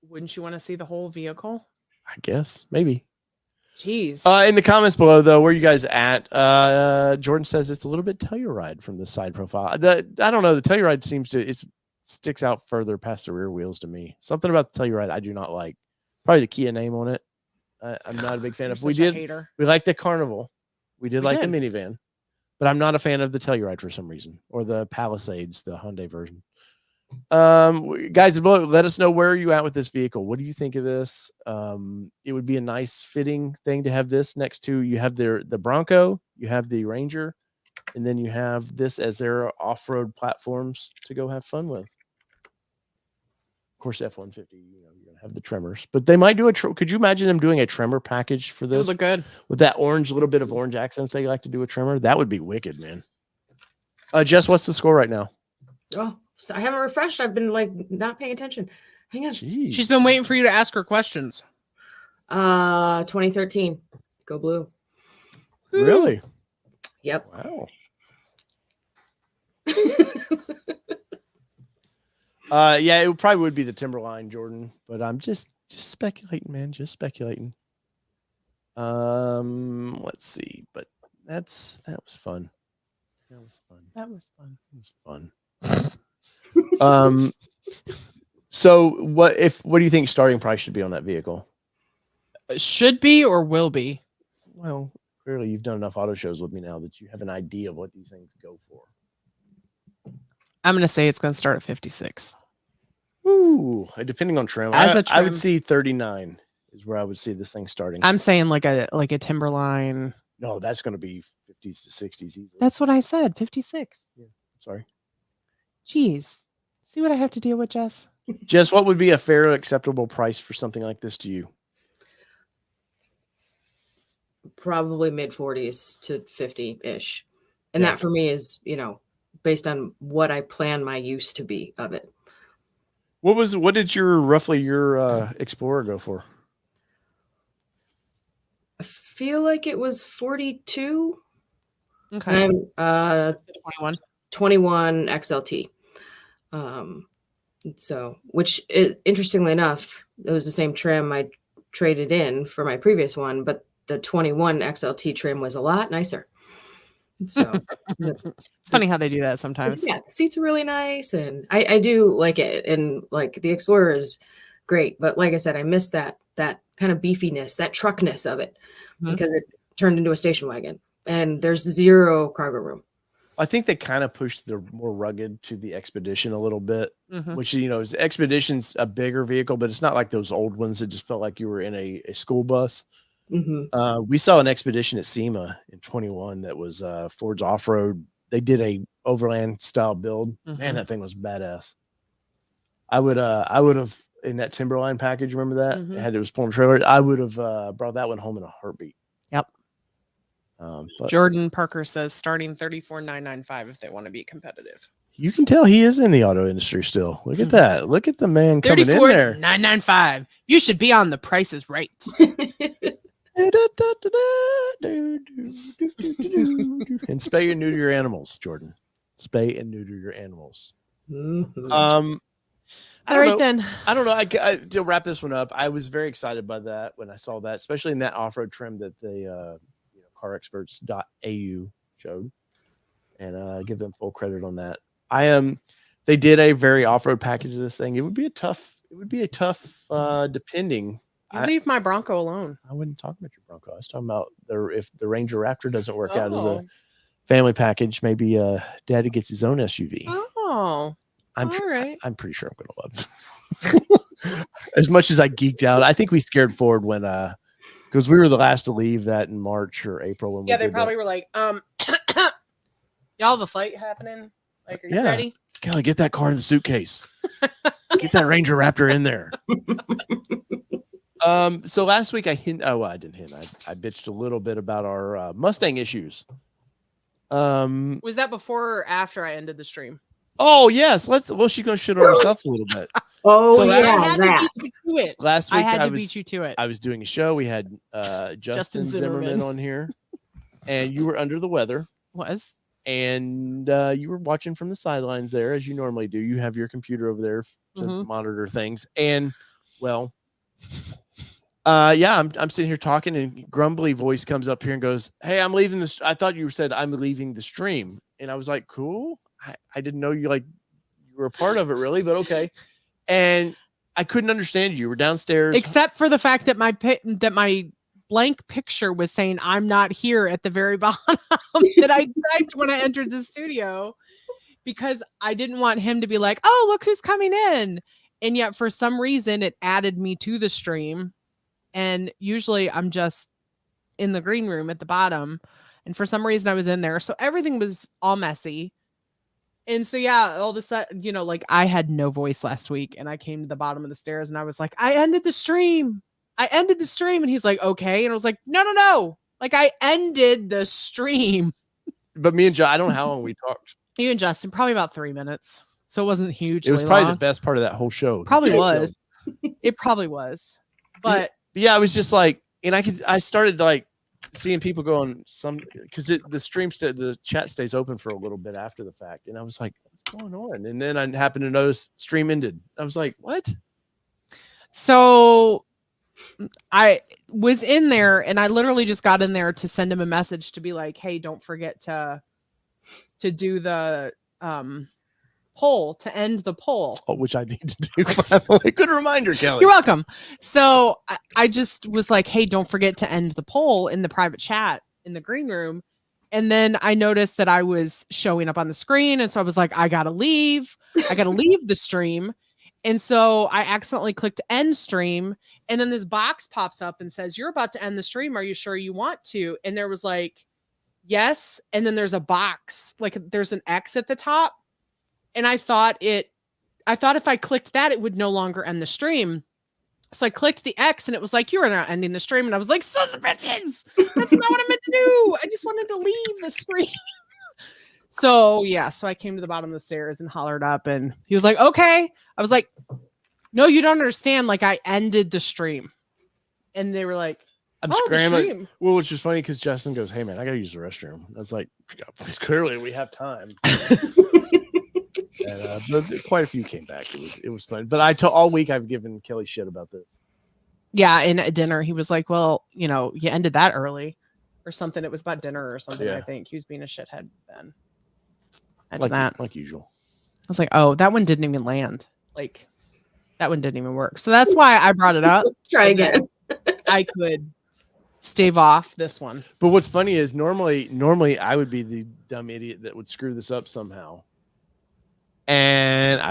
wouldn't you want to see the whole vehicle? I guess. Maybe. Jeez. In the comments below, though, where you guys at? Jordan says it's a little bit Telluride from the side profile. I don't know. The Telluride sticks out further past the rear wheels to me. Something about the Telluride I do not like. Probably the Kia name on it. I'm not a big fan of. We like the Carnival. We did like the minivan, but I'm not a fan of the Telluride for some reason, or the Palisades, the Hyundai version. Guys, let us know where you at with this vehicle. What do you think of this? It would be a nice fitting thing to have this next to, you have the Bronco, you have the Ranger, and then you have this as their off-road platforms to go have fun with. Of course, F-150, you're gonna have the tremors, but they might do could you imagine them doing a tremor package for It this? would look good With that little bit of orange accents they like to do a tremor. That would be wicked, man. Jess, what's the score right now? Oh, so I haven't refreshed. I've been like not paying attention. Hang on. Jeez. she's been waiting for you to ask her questions 2013. Go blue. Really? Yep. Wow. Yeah, it probably would be the Timberline, Jordan, but I'm just speculating, man, just speculating. Let's see, but that was fun. That was fun. So what do you think starting price should be on that vehicle? should be or will be. Well, clearly you've done enough auto shows with me now that you have an idea of what these things go for. I'm gonna say it's gonna start at 56. Ooh, depending on trim. As a I would trim. see 39 is where I would see this thing starting. I'm saying like a Timberline. No, that's going to be 50s to 60s easily. That's what I said. 56. Sorry. Jeez. See what I have to deal with, Jess? Jess, what would be a fair, acceptable price for something like this to you? Probably mid 40s to 50-ish. And Yeah. that for me is, based on what I plan my use to be of it. What did your Explorer go for? I feel like it was 42. Okay. And I'm 21. 21 XLT. So, which interestingly enough, it was the same trim I traded in for my previous one, but the 21 XLT trim was a lot nicer. So It's funny how they do that sometimes. yeah, the seats are really nice, and I do like it, and like the Explorer is great, but like I said, I missed that kind of beefiness, that truckness of it, because it turned into a station wagon, and there's zero cargo room. I think they kind of pushed the more rugged to the Expedition a little bit, which, Expedition's a bigger vehicle, but it's not like those old ones that just felt like you were in a school bus. We saw an Expedition at SEMA in 21 that was Ford's off-road. They did a overland style build. Man, that thing was badass. I would have, in that Timberline package, remember that? It was pulling trailer. I would have brought that one home in a heartbeat. Yep. But Jordan Parker says starting 34,995 if they want to be competitive. you can tell he is in the auto industry still. Look at that. Look at the man coming in there. 34,995. You should be on The Price is Right. And spay and neuter your animals, Jordan. Spay and neuter your animals. All right, then. I don't know. To wrap this one up, I was very excited by that when I saw that, especially in that off-road trim that the carexperts.au showed, and give them full credit on that. They did a very off-road package of this thing. It would be a tough depending. You leave my Bronco alone. I wasn't talking about your Bronco. I was talking about if the Ranger Raptor doesn't work out as a family package, maybe Daddy gets his own SUV. Oh, I'm pretty sure I'm gonna love it. As much as I geeked out, I think we scared Ford when because we were the last to leave that in March or April when they probably were like, y'all have a fight happening. Like, are you ready? Kelly, get that car in the suitcase. Get that Ranger Raptor in there. So last week I didn't hint. I bitched a little bit about our Mustang issues. Was that before or after I ended the stream? Oh yes, she's gonna shit on herself a little bit. Oh, So yeah, I had that. to beat you to it. Last week I had to beat you to it. I was doing a show. We had Justin Zimmerman on here, and you were under the weather. And you were watching from the sidelines there, as you normally do. You have your computer over there to monitor things, and I'm sitting here talking, and grumbly voice comes up here and goes, "Hey, I'm leaving this." I thought you said I'm leaving the stream, and I was like, "Cool." I didn't know you were a part of it, really, but okay. And I couldn't understand you. You were downstairs, except for the fact that my blank picture was saying I'm not here at the very bottom that I typed when I entered the studio. because I didn't want him to be like, oh, look who's coming in. And yet for some reason it added me to the stream. And usually I'm just in the green room at the bottom. And for some reason I was in there. So everything was all messy. And so, yeah, all of a sudden, you know, like I had no voice last week and I came to the bottom of the stairs and I was like, I ended the stream. And he's like, okay. And I was like, no. Like I ended the stream. But me and John, I don't know how long we talked. You and Justin, probably about 3 minutes. So it wasn't huge. It was probably the best part of that whole show. Probably was. It probably was. But yeah, I was just like, and I started like seeing people going because the stream the chat stays open for a little bit after the fact, and I was like, what's going on? And then I happened to notice stream ended. I was like, what? So I was in there and I literally just got in there to send him a message to be like, hey, don't forget to do the poll, to end the poll. Oh, which I need to do. By the way. Good reminder, Kelly. You're welcome. So I just was like, hey, don't forget to end the poll in the private chat in the green room. And then I noticed that I was showing up on the screen. And so I was like, I got to leave the stream. And so I accidentally clicked end stream. And then this box pops up and says, you're about to end the stream. Are you sure you want to? And there was like, yes. And then there's a box, like there's an X at the top. And I thought if I clicked that, it would no longer end the stream. So I clicked the X and it was like, you are not ending the stream. And I was like, sons of bitches, that's not what I meant to do. I just wanted to leave the stream. So yeah, so I came to the bottom of the stairs and hollered up and he was like, okay. I was like, no, you don't understand. Like I ended the stream. And they were like, I'm scrambling. Well, which is funny because Justin goes, hey man, I gotta use the restroom. I was like, clearly we have time. And, but quite a few came back. It was fun. But all week I've given Kelly shit about this. Yeah, in at dinner, he was like, well, you know, you ended that early or something. It was about dinner or something, yeah. I think. He was being a shithead then. Like usual. I was like, oh, that one didn't even land. Like, that one didn't even work. So that's why I brought it up. Try again. I could stave off this one. But what's funny is normally I would be the dumb idiot that would screw this up somehow. And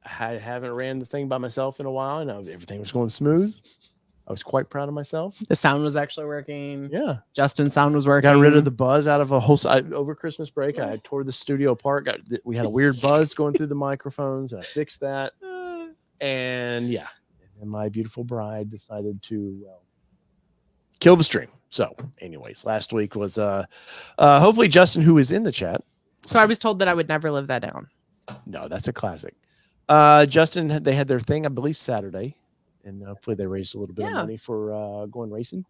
I haven't ran the thing by myself in a while, and everything was going smooth. I was quite proud of myself. The sound was actually working. Yeah. Justin's sound was working. Got rid of the buzz out of a whole over Christmas break. I tore the studio apart. We had a weird buzz going through the microphones, and I fixed that. And yeah, and my beautiful bride decided to kill the stream. So anyways, last week was hopefully Justin, who is in the chat. So I was told that I would never live that down. No, that's a classic. Justin, they had their thing, I believe, Saturday, and hopefully they raised a little bit of money for going racing.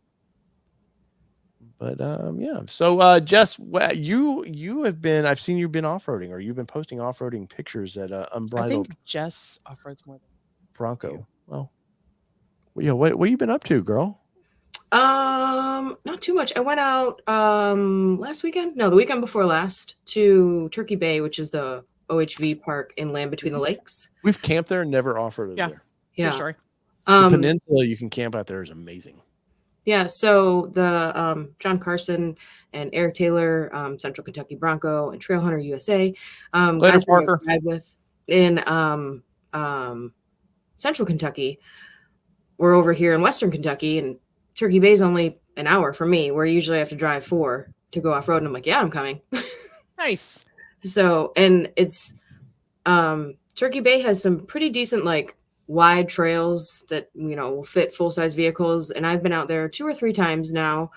But yeah. So Jess, you have been, I've seen you've been off-roading, or you've been posting off-roading pictures at Unbridled. I think Jess off-roads more than Bronco. Well, yeah, what you been up to, girl? Not too much. I went out last weekend. No, the weekend before last to Turkey Bay, which is the OHV park in Land Between the Lakes. We've camped there and never off-roaded there. Yeah. For sure. The peninsula you can camp out there is amazing. Yeah, so the John Carson and Eric Taylor, Central Kentucky Bronco, and Trail Hunter USA, guys Parker. I ride with in Central Kentucky. We're over here in Western Kentucky, and Turkey Bay is only an hour from me, where usually I have to drive 4 to go off road. And I'm like, yeah, I'm coming. Nice. So, and it's Turkey Bay has some pretty decent, like, wide trails that, you know, will fit full-size vehicles. And I've been out there 2 or 3 times now,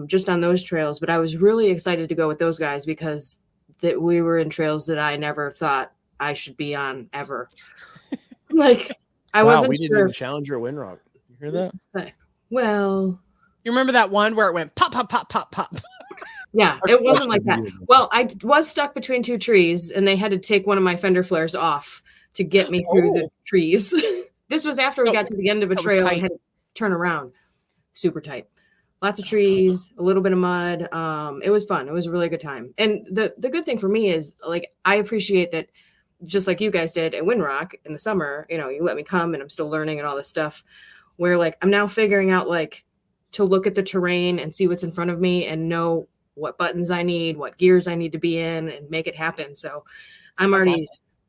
just on those trails. But I was really excited to go with those guys because that we were in trails that I never thought I should be on ever. Like, I wasn't we sure. didn't even Challenger Windrock. You hear that? Well, you remember that one where it went pop, pop, pop, pop, pop? Yeah, it wasn't like that. Well, I was stuck between 2 trees, and they had to take one of my fender flares off to get me through the trees. This was after we got to the end of a trail and had to turn around. Super tight. Lots of trees, a little bit of mud. It was fun. It was a really good time. And the good thing for me is, like, I appreciate that, just like you guys did at Windrock in the summer, you know, you let me come and I'm still learning and all this stuff, where, like, I'm now figuring out, like, to look at the terrain and see what's in front of me and know what buttons I need, what gears I need to be in, and make it happen. So I'm That's already, awesome.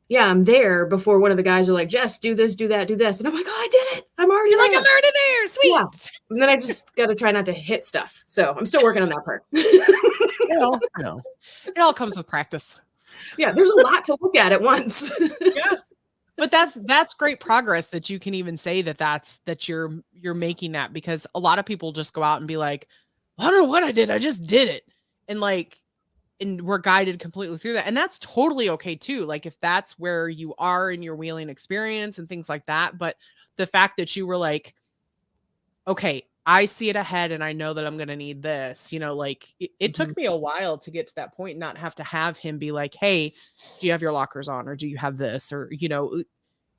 yeah, I'm there before one of the guys are like, Jess, do this, do that, do this. And I'm like, oh, I did it. I'm already You're there. like, I'm already there. Sweet. Yeah. And then I just got to try not to hit stuff. So I'm still working on that part. Well, no. It all comes with practice. Yeah, there's a lot to look at once. Yeah. But that's great progress that you can even say that you're making that, because a lot of people just go out and be like, I don't know what I did. I just did it. And we're guided completely through that. And that's totally okay too. Like if that's where you are in your wheeling experience and things like that. But the fact that you were like, okay, I see it ahead and I know that I'm going to need this, like it took me a while to get to that point and not have to have him be like, hey, do you have your lockers on? Or do you have this? Or,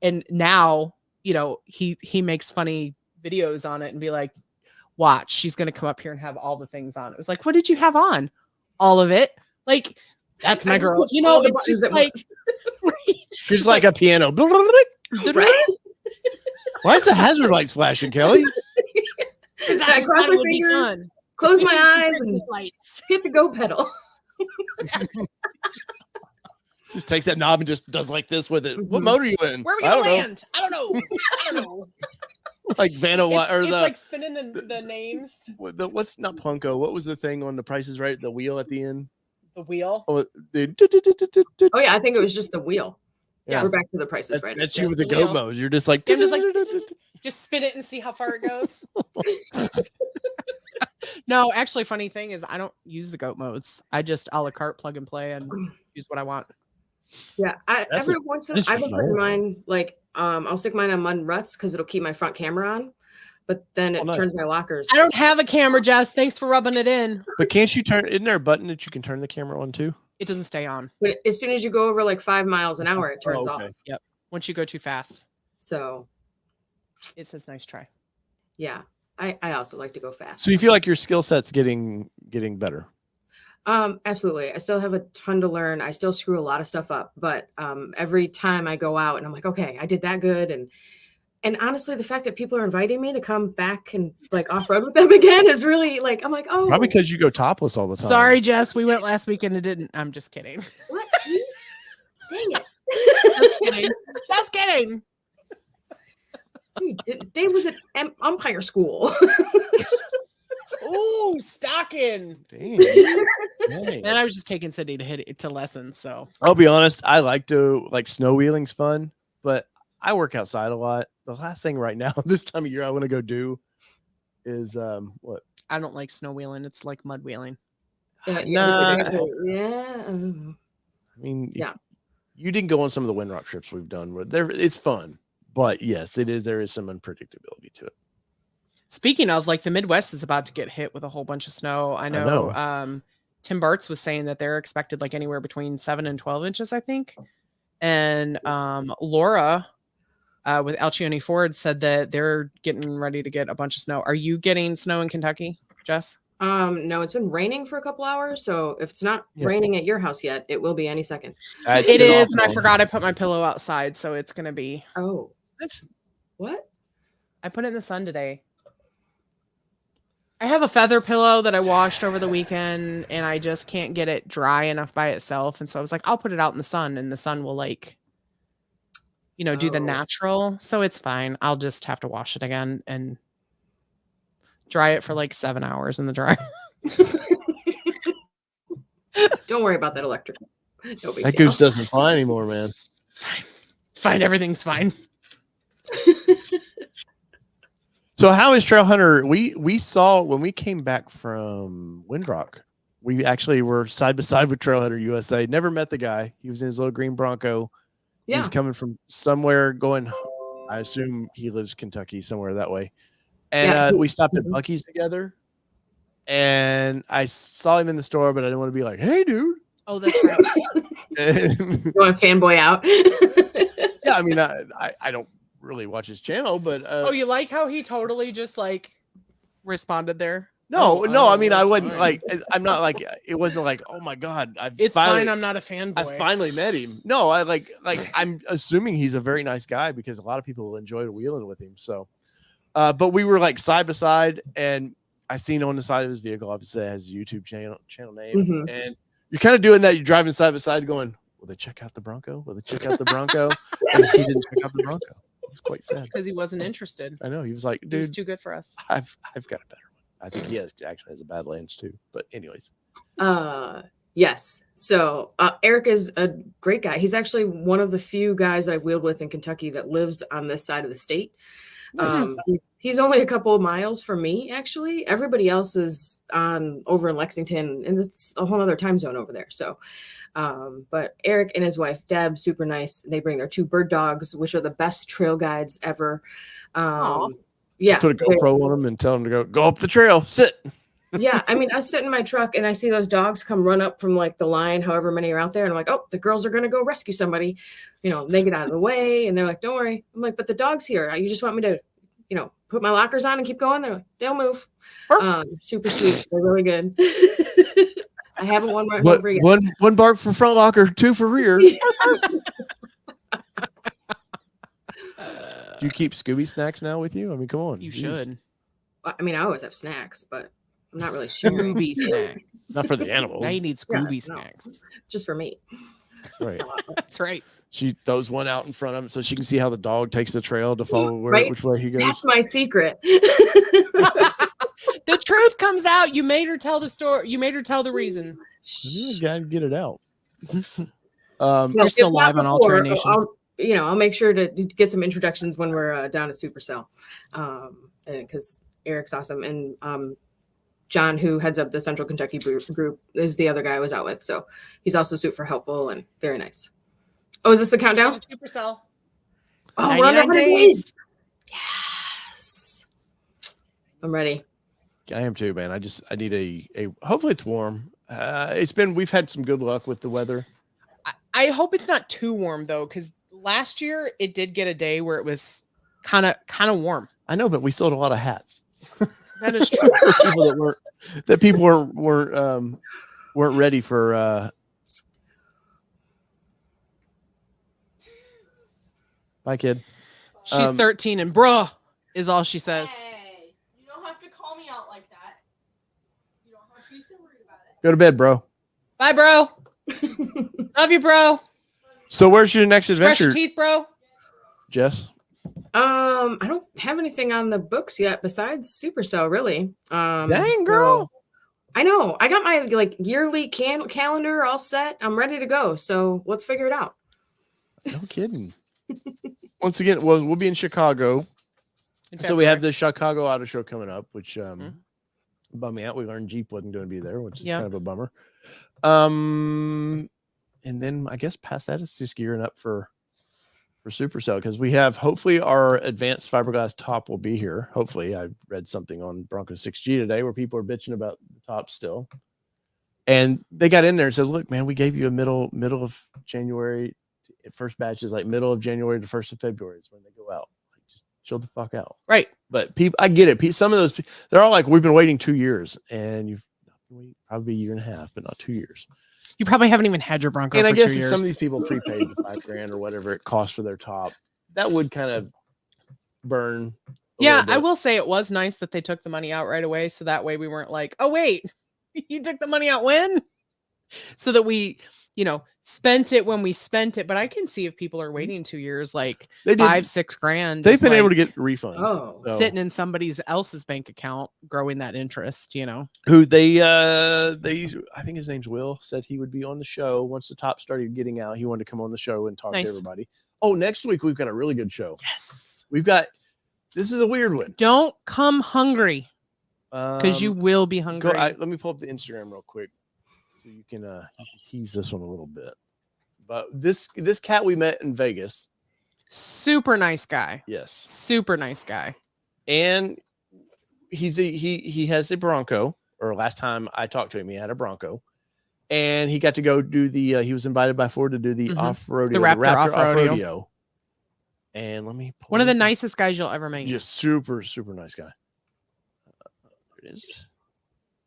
and now, he makes funny videos on it and be like, watch, she's going to come up here and have all the things on. It was like, what did you have on? All of it. Like, that's my girl. It's just like, she's like a piano. Right? Why is the hazard lights flashing, Kelly? I cross my fingers, close my eyes, and lights. hit the go pedal. Just takes that knob and just does like this with it. What mode are you in? Where are we gonna land? I don't know. I don't know. Like Vanna or it's the like spinning the names. What's not Punko? What was the thing on The Price is Right? The wheel at the end. The wheel. Oh, Oh yeah, I think it was just the wheel. Yeah, we're back to The Price is Right. That's you with the goat mode. You're just like, I'm just like, just spin it and see how far it goes. No, actually, funny thing is I don't use the goat modes. I just a la carte plug and play and use what I want. Yeah, every once in a while I've been putting mine like I'll stick mine on mud ruts because it'll keep my front camera on, but then it turns my lockers. I don't have a camera, Jess. Thanks for rubbing it in. But can't you turn? Isn't there a button that you can turn the camera on too? It doesn't stay on. But as soon as you go over like 5 miles an hour, it turns off. Yep. Once you go too fast. So it says nice try. Yeah. I also like to go fast. So you feel like your skill set's getting better? Absolutely. I still have a ton to learn. I still screw a lot of stuff up, but every time I go out and I'm like, okay, I did that good. And honestly, the fact that people are inviting me to come back and like off-road with them again is really like, I'm like, oh. Probably because you go topless all the time. Sorry, Jess. We went last weekend and didn't. I'm just kidding. What? Dang it. Just kidding. Just kidding. Dave was at umpire school. Ooh, stocking. Dang. And I was just taking Sydney to hit it to lessons. So I'll be honest, I like snow wheeling's fun, but I work outside a lot. The last thing right now, this time of year, I want to go do is what? I don't like snow wheeling. It's like mud wheeling. Nah. Yeah. I mean, you didn't go on some of the Windrock trips we've done. It's fun, but yes, it is. There is some unpredictability to it. Speaking of, like, the Midwest is about to get hit with a whole bunch of snow. I know. Tim Bartz was saying that they're expected like anywhere between 7 and 12 inches, I think. And Laura with Alcione Ford said that they're getting ready to get a bunch of snow. Are you getting snow in Kentucky, Jess? No, it's been raining for a couple hours. So if it's not raining at your house yet, it will be any second. It is. Awesome. And I forgot I put my pillow outside. So it's going to be. Oh, what? I put it in the sun today. I have a feather pillow that I washed over the weekend and I just can't get it dry enough by itself. And so I was like, I'll put it out in the sun and the sun will like, do the natural. So it's fine. I'll just have to wash it again and dry it for like 7 hours in the dryer. Don't worry about that electrical. No big that deal. goose doesn't fly anymore, man. It's fine. It's fine. Everything's fine. So how is Trail Hunter? We saw when we came back from Windrock, we actually were side by side with Trail Hunter USA. Never met the guy. He was in his little green Bronco. Yeah. He was coming from somewhere going, I assume he lives Kentucky, somewhere that way. And we stopped at Buc-ee's together. And I saw him in the store, but I didn't want to be like, hey, dude. Oh, that's right. You want to fanboy out? Yeah, I mean, I don't really watch his channel, but you like how he totally just like responded there? No, I mean, I wouldn't like. I'm not like. It wasn't like, oh my god, it's fine. I'm not a fanboy. I finally met him. No, I like. I'm assuming he's a very nice guy because a lot of people enjoyed wheeling with him. So, but we were like side by side, and I seen on the side of his vehicle, obviously, it has a YouTube channel name, and you're kind of doing that. You're driving side by side, going, will they check out the Bronco? Will they check out the Bronco? And he didn't check out the Bronco. It was quite sad. Because he wasn't interested. I know. He was like, He was dude, too good for us. I've got a better one. I think he actually has a Badlands too. But anyways. Yes. So Eric is a great guy. He's actually one of the few guys that I've wheeled with in Kentucky that lives on this side of the state. Nice. He's only a couple of miles from me, actually. Everybody else is over in Lexington, and it's a whole other time zone over there. So, but Eric and his wife, Deb, super nice. They bring their 2 bird dogs, which are the best trail guides ever. Yeah. Just put a GoPro on them and tell them to go up the trail, sit. Yeah, I mean, I sit in my truck and I see those dogs come run up from like the line, however many are out there, and I'm like, oh, the girls are gonna go rescue somebody. You know, they get out of the way, and they're like, don't worry. I'm like, but the dog's here. You just want me to, put my lockers on and keep going? They're like, they'll move. Super sweet. They're really good. I haven't won my home yet. One bark for front locker, 2 for rear. Do you keep Scooby snacks now with you? I mean, come on. You should. I mean, I always have snacks, but I'm not really sure. Scooby snacks. Not for the animals. Now you need Scooby snacks. Just for me. Right. That's right. She throws one out in front of him so she can see how the dog takes the trail to follow which way he goes. That's my secret. The truth comes out. You made her tell the story. You made her tell the reason. You gotta get it out. You're still live on Alternate Nation. I'll make sure to get some introductions when we're down at Supercell, because Eric's awesome, and John, who heads up the Central Kentucky group, is the other guy I was out with. So he's also super helpful and very nice. Oh, is this the countdown? Supercell. Oh, we're on 100 days. Yes. I'm ready. I am too, man. I need a hopefully it's warm. We've had some good luck with the weather. I hope it's not too warm though, because last year it did get a day where it was kind of warm. I know, but we sold a lot of hats. That is true. People weren't ready for. Bye, kid. She's 13 and bruh is all she says. Hey, you don't have to call me out like that. You don't have to be so worried about it. Go to bed, bro. Bye, bro. Love you, bro. So where's your next Brush adventure, your teeth, bro? Jess? I don't have anything on the books yet besides Supercell, really. Dang, girl. I know. I got my yearly calendar all set. I'm ready to go. So let's figure it out. No kidding. Once again, we'll be in Chicago. So we have the Chicago Auto Show coming up, which bummed me out. We learned Jeep wasn't going to be there, which is kind of a bummer. And then I guess past that, it's just gearing up for Supercell, because we have hopefully our advanced fiberglass top will be here. Hopefully, I read something on Bronco 6G today where people are bitching about the top still, and they got in there and said, "Look, man, we gave you a middle of January. First batch is like middle of January to 1st of February is when they go out. Like, just chill the fuck out." Right. But people, I get it. Some of those, they're all like, "We've been waiting 2 years," and you've probably a year and a half, but not 2 years. You probably haven't even had your Bronco. And for I guess 2 years. some of these people prepaid the $5,000 or whatever it costs for their top. That would kind of burn. Yeah, I will say it was nice that they took the money out right away, so that way we weren't like, "Oh wait, you took the money out when?" So that we, spent it when we spent it. But I can see if people are waiting 2 years, like $5-6 grand. They've been able to get refunds. Sitting in somebody else's bank account, growing that interest. Who they I think his name's Will, said he would be on the show once the top started getting out. He wanted to come on the show and talk to everybody. Oh, next week we've got a really good show. Yes, this is a weird one. Don't come hungry, because you will be hungry. Let me pull up the Instagram real quick so you can tease this one a little bit. But this cat we met in Vegas, super nice guy. Yes, super nice guy. And he has a Bronco. Or last time I talked to him, he had a Bronco, and he got to go do the. He was invited by Ford to do the off-road, the Raptor off-rodeo. And let me pull one of the nicest guys you'll ever meet. Just super, super nice guy. There it is.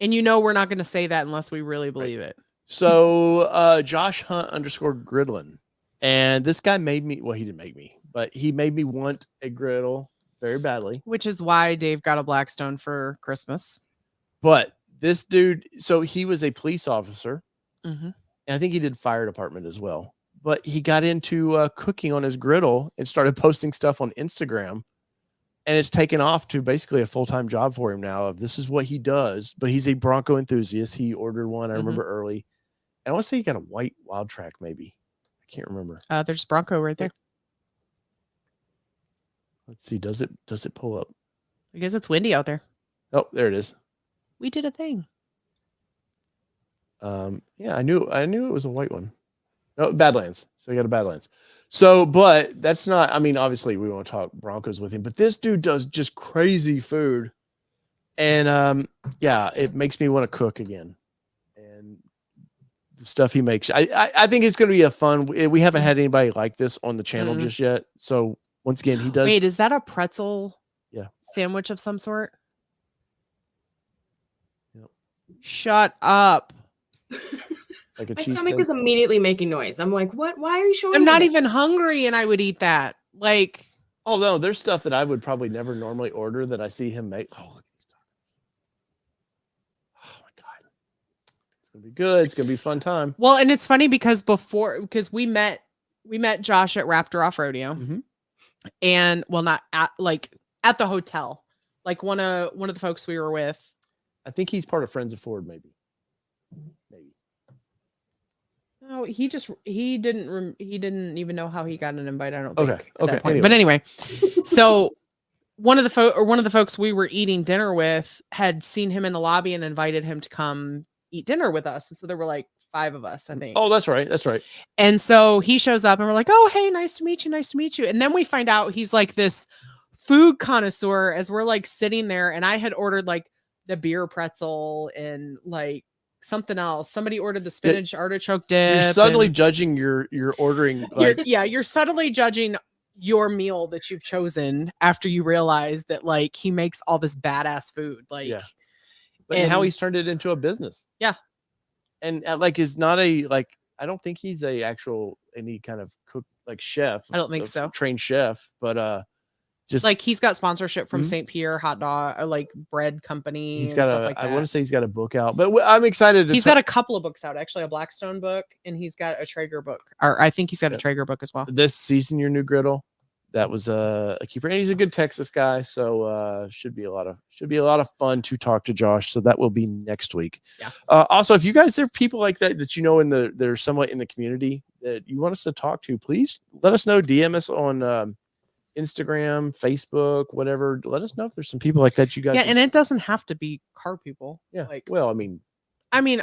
And we're not going to say that unless we really believe it. So Josh Hunt _Gridlin. And this guy made me, well, he didn't make me, but he made me want a griddle very badly. Which is why Dave got a Blackstone for Christmas. But this dude, so he was a police officer. Mm-hmm. And I think he did fire department as well. but he got into cooking on his griddle and started posting stuff on Instagram. And it's taken off to basically a full-time job for him now. Of this is what he does, but he's a Bronco enthusiast. He ordered one. I remember early. And I want to say he got a white Wild Track, maybe. I can't remember. There's Bronco right there. Let's see. Does it pull up? I guess it's windy out there. Oh, there it is. We did a thing. Yeah, I knew it was a white one. No, Badlands. So he got a Badlands. So, but that's not, I mean, obviously we want to talk Broncos with him, but this dude does just crazy food. And yeah, it makes me want to cook again. And the stuff he makes, I think it's going to be a fun, we haven't had anybody like this on the channel just yet. So once again, he does. Wait, is that a pretzel Yeah. sandwich of some sort? Yep. Shut up. Like a My cheesesteak. stomach is immediately making noise. I'm like, what? Why are you showing I'm me not this? even hungry and I would eat that. Like, Oh no, there's stuff that I would probably never normally order that I see him make. Oh, look at these tacos. Oh my god, it's gonna be good. It's gonna be a fun time. well, and it's funny because we met Josh at Raptor Off Rodeo, and well, not at the hotel, like one of the folks we were with. I think he's part of Friends of Ford, maybe. No, he didn't even know how he got an invite. I don't think. Okay. At that point. But anyway, so one of the folks we were eating dinner with had seen him in the lobby and invited him to come eat dinner with us. And so there were like 5 of us, I think. Oh, that's right. That's right. And so he shows up and we're like, oh, hey, nice to meet you. Nice to meet you. And then we find out he's like this food connoisseur as we're like sitting there. And I had ordered like the beer pretzel and like something else. Somebody ordered the spinach artichoke dip. You're suddenly judging your ordering. Like, you're subtly judging your meal that you've chosen after you realize that like he makes all this badass food. Like, yeah. But how he's turned it into a business. Yeah. And like is not a like I don't think he's any kind of cook like chef. I don't think so. Trained chef, but just like he's got sponsorship from St. Pierre hot dog or like bread company. He's and got stuff like that. I want to say he's got a book out, but I'm excited. He's got a couple of books out, actually, a Blackstone book, and he's got a Traeger book, or I think he's got a Traeger book as well. This season, your new griddle, that was a keeper, and he's a good Texas guy, so should be a lot of fun to talk to Josh. So that will be next week. Yeah. Also, if you guys are people like that you know they're somewhat in the community that you want us to talk to, please let us know. DM us on Instagram, Facebook, whatever. Let us know if there's some people like that you guys. Yeah, and it doesn't have to be car people. Yeah. Like, well, I mean,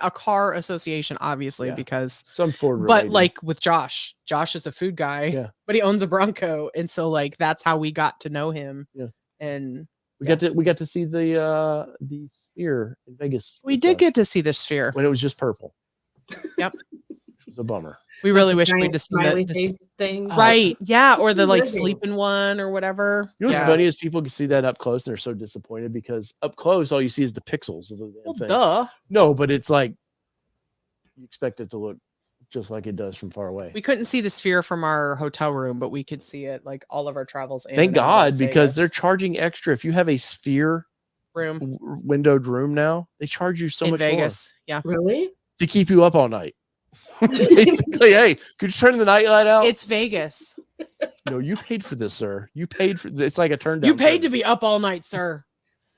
a car association, obviously, Yeah. because some Ford. but related. like with Josh is a food guy, Yeah. but he owns a Bronco, and so like that's how we got to know him. Yeah. And we got to see the Sphere in Vegas. we did get to see the Sphere when it was just purple. Yep. Which was a bummer. We really wish Giant we'd have seen smiley the face thing. right. Yeah. Or the like Living. sleeping one or whatever. You know what's Yeah. funny is people can see that up close and they're so disappointed because up close all you see is the pixels of the damn Well, thing. duh. No, but it's like you expect it to look just like it does from far away. We couldn't see the Sphere from our hotel room, but we could see it like all of our travels. in Thank and out of God, because Vegas they're charging extra. If you have a Sphere room windowed room now, they charge you so in much Vegas. Yeah. Really? more to keep you up all night. Basically, hey, could you turn the night light out? It's Vegas. No, you paid for this, sir. You paid for it's like a turn down. You paid to service. be up all night, sir.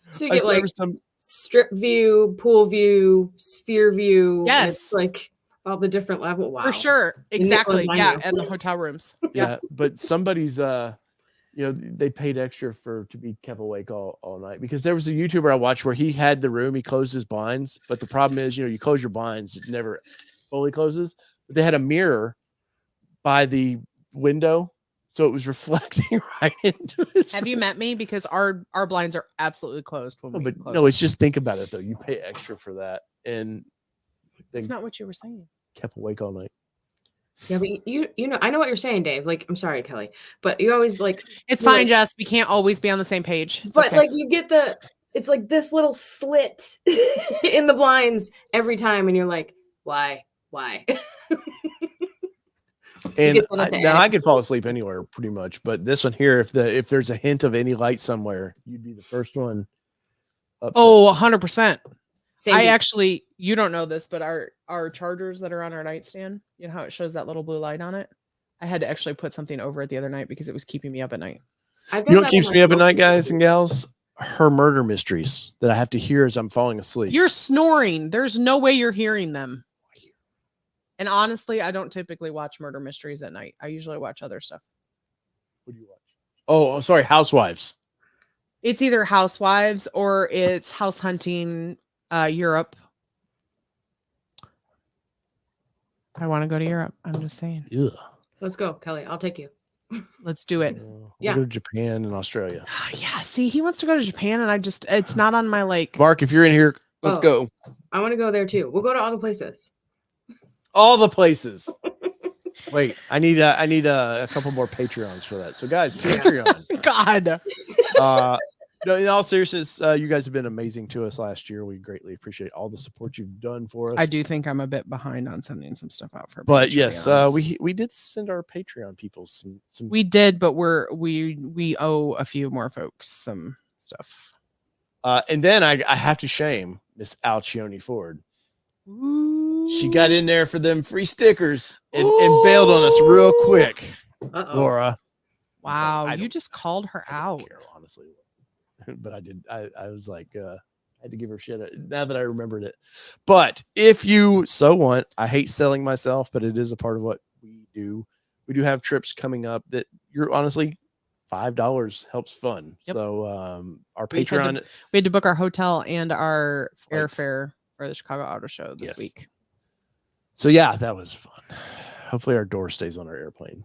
So you I get saw like there was some strip view, pool view, sphere view. and Yes. it's like all the different level. Wow. For sure. You know, Exactly. I Yeah. know. And the hotel rooms. yeah, but somebody's they paid extra to be kept awake all night because there was a YouTuber I watched where he had the room, he closed his blinds, but the problem is, you close your blinds, it never fully closes. But they had a mirror by the window, so it was reflecting right into his Have you met me? Because our blinds are absolutely closed when No, we but close no, them. it's just think about it though. You pay extra for that, and they That's not what you were saying. kept awake all night. Yeah, but you know, I know what you're saying, Dave. Like, I'm sorry, Kelly, but you always like. It's you're fine, like- Jess. We can't always be on the same page. It's But okay. like, you get it's like this little slit in the blinds every time, and you're like, why? And get that at the now end. I could fall asleep anywhere pretty much, but this one here, if there's a hint of any light somewhere, you'd be the first one. Up Oh, 100%. Same I here. actually, you don't know this, but our chargers that are on our nightstand, you know how it shows that little blue light on it? I had to actually put something over it the other night because it was keeping me up at night. I've You got know what that on keeps my me up at smoke night, detector. guys and gals? Her murder mysteries that I have to hear as I'm falling asleep. You're snoring. There's no way you're hearing them. And honestly, I don't typically watch murder mysteries at night. I usually watch other stuff. What do you watch? Oh, sorry, Housewives. It's either Housewives or it's House Hunting Europe. I want to go to Europe. I'm just saying. Yeah. Let's go, Kelly. I'll take you. Let's do it. Yeah. Go to Japan and Australia. Yeah, see, he wants to go to Japan and it's not on my like. Mark, if you're in here, let's Oh. go. I want to go there too. We'll go to all the places. All the places. Wait, I need a couple more Patreons for that. So guys, Patreon. God. No, in all seriousness, you guys have been amazing to us last year. We greatly appreciate all the support you've done for us. I do think I'm a bit behind on sending some stuff out for But Patreons. yes, we did send our Patreon people some we did, but we owe a few more folks some stuff. And then I have to shame Miss Alcione Ford. Ooh. She got in there for them free stickers and bailed on us real quick. Uh-oh. Laura. Wow, I you don't- just called her I don't out. care, honestly. But I did. I was like, I had to give her shit now that I remembered it. But if you so want, I hate selling myself, but it is a part of what we do. We do have trips coming up that you're honestly $5 helps fund. Yep. So our We had to- Patreon. We had to book our hotel and our Flights. airfare for the Chicago Auto Show this Yes. week. So yeah, that was fun. Hopefully our door stays on our airplane.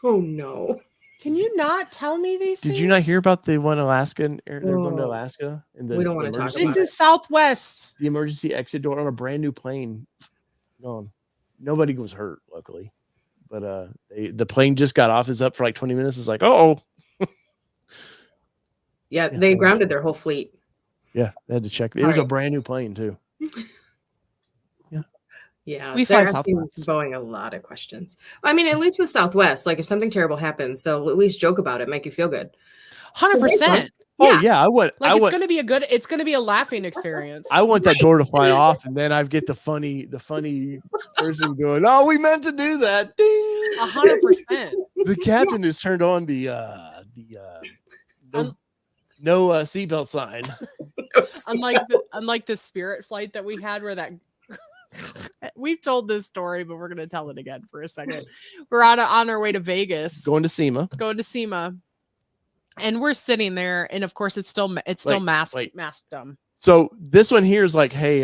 Oh no. Can you not tell me these Did things? you not hear about the one Alaskan? They're going to Oh. Alaska, and the We don't wanna talk emergency- about This is Southwest. the emergency exit door on a brand new plane. Gone. Nobody was hurt, luckily, but the plane just got off. Is up for like 20 minutes. It's like, oh, Yeah, Yeah. they grounded their whole fleet. yeah, they had to check. It was a Right. brand new plane too. Yeah, We they're fly asking Southwest. Boeing a lot of questions. I mean, at least with Southwest, like if something terrible happens, they'll at least joke about it, make you feel good. 100%. Oh yeah, I want. Like I it's want. gonna be a laughing experience. I want that door to fly off, and then I get the funny person going, "Oh, we meant to do that." Ding. 100%. The captain has turned on the no seatbelt sign. Unlike the Spirit flight that we had where that we've told this story, but we're gonna tell it again for a second. We're on our way to Vegas, Going to SEMA. going to SEMA, and we're sitting there, and of course it's still masked them. So this one here is like, hey,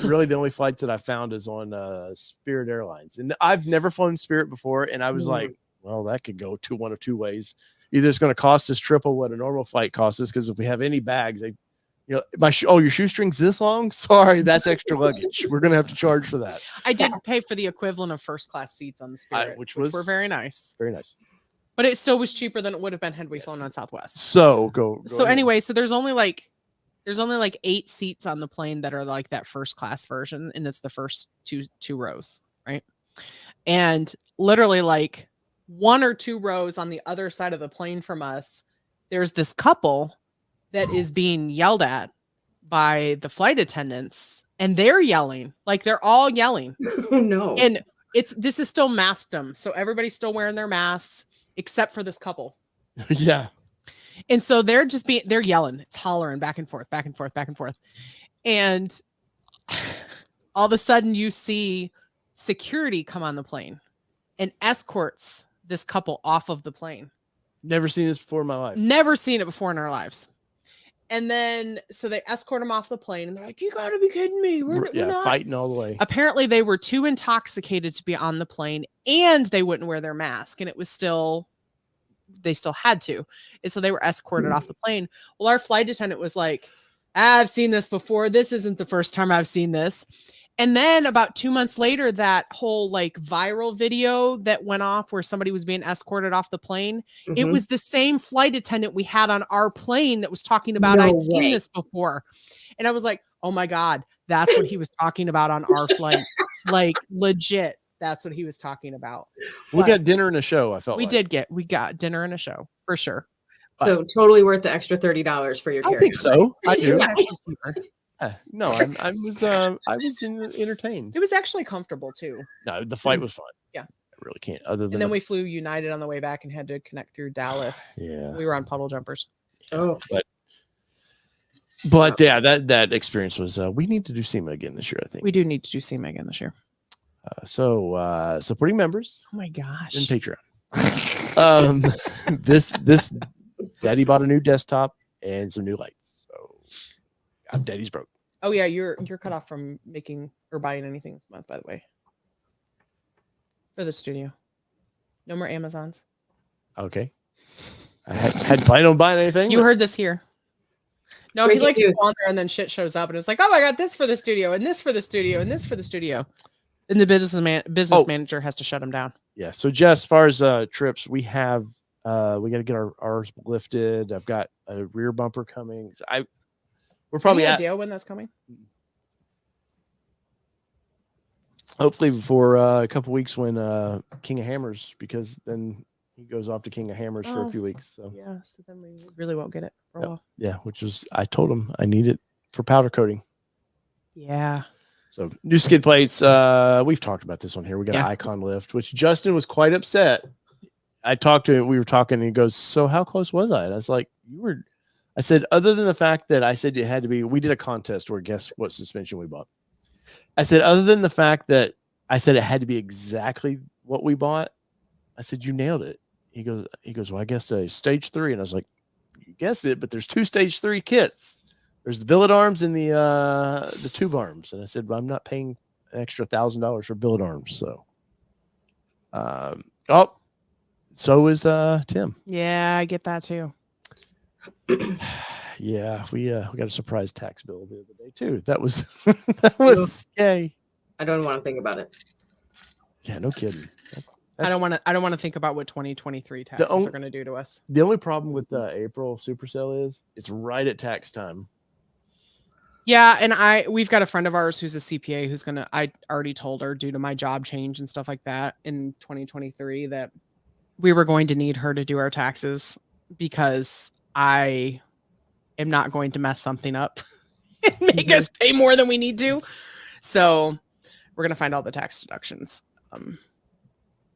really the only flights that I found is on Spirit Airlines, and I've never flown Spirit before, and I was like, well, that could go one of two ways. Either it's going to cost us triple what a normal flight costs us, because if we have any bags, they, you know, your shoestrings this long? Sorry, that's extra luggage. We're going to have to charge for that. I did pay for the equivalent of first class seats on the Spirit, which were was- very nice, Very nice. but it still was cheaper than it would have been had we Yes. flown on Southwest. So go So ahead. anyway, so there's only like 8 seats on the plane that are like that first class version, and it's the first two rows, right? And literally like 1 or 2 rows on the other side of the plane from us, there's this couple that is being yelled at by the flight attendants, and they're yelling, like they're all yelling. Oh no. And this is still masked them, so everybody's still wearing their masks except for this couple. Yeah. And so they're yelling, it's hollering back and forth, back and forth, back and forth. And all of a sudden you see security come on the plane and escorts this couple off of the plane. Never seen this before in my life. Never seen it before in our lives. And then, so they escort him off the plane and they're like, you gotta be kidding me. We're not Fighting all the way. Apparently they were too intoxicated to be on the plane, and they wouldn't wear their mask, and they still had to. And so they were escorted off the plane. Well, our flight attendant was like, I've seen this before. This isn't the first time I've seen this. And then about 2 months later, that whole like viral video that went off where somebody was being escorted off the plane, it Mhm. was the same flight attendant we had on our plane that was talking about, No I'd seen way. this before. And I was like, oh my God, that's what he was talking about on our flight. Like legit, that's what he was talking about. We But got dinner and a show. I felt we like. we got dinner and a show for sure. So totally worth the extra $30 for your I carry. think so. I It do. was actually cheaper. No, I was entertained. It was actually comfortable too. No, the flight was fun. Yeah. I really can't. Other than And then we flew United on the way back and had to connect through Dallas. Yeah. We were on puddle jumpers. Oh, but yeah, that experience was. We need to do SEMA again this year, I think. We do need to do SEMA again this year. So supporting members Oh my gosh. and Patreon. This Daddy bought a new desktop and some new lights. So Daddy's broke. Oh yeah, you're cut off from making or buying anything this month, by the way. For the studio. No more Amazons. Okay. I had planned on buying anything. You heard this here. No, he Breaking likes to news. go on there and then shit shows up and it's like, oh, I got this for the studio and this for the studio and this for the studio. And the business manager has to shut him down. Yeah. So Jess, as far as trips, we have we got to get ours lifted. I've got a rear bumper coming. So we're probably Any idea when that's coming? hopefully for a couple weeks when King of Hammers, because then he goes off to King of Hammers for a few weeks. So Yeah, so then we really won't get it for a while. yeah, which is I told him I need it for powder coating. Yeah. So new skid plates. We've talked about this one here. We got an icon lift, which Justin was quite upset. I talked to him. We were talking, and he goes, "So how close was I?" And I was like, "You were." I said, "Other than the fact that I said it had to be." We did a contest where guess what suspension we bought. I said, "Other than the fact that I said it had to be exactly what we bought," I said, "You nailed it." He goes, "Well, I guessed a stage 3," and I was like, "You guessed it, but there's 2 stage 3 kits. There's the billet arms and the tube arms." And I said, "Well, I'm not paying an extra $1,000 for billet arms." So, so is Tim. Yeah, I get that too. Yeah, we got a surprise tax bill the other day too. That was that was scary. I don't want to think about it. Yeah, no kidding. I don't want to think about what 2023 taxes are going to do to us. The only problem with the April super sale is it's right at tax time. Yeah, and we've got a friend of ours who's a CPA who's I already told her due to my job change and stuff like that in 2023 that we were going to need her to do our taxes because I am not going to mess something up and make us pay more than we need to. So we're going to find all the tax deductions.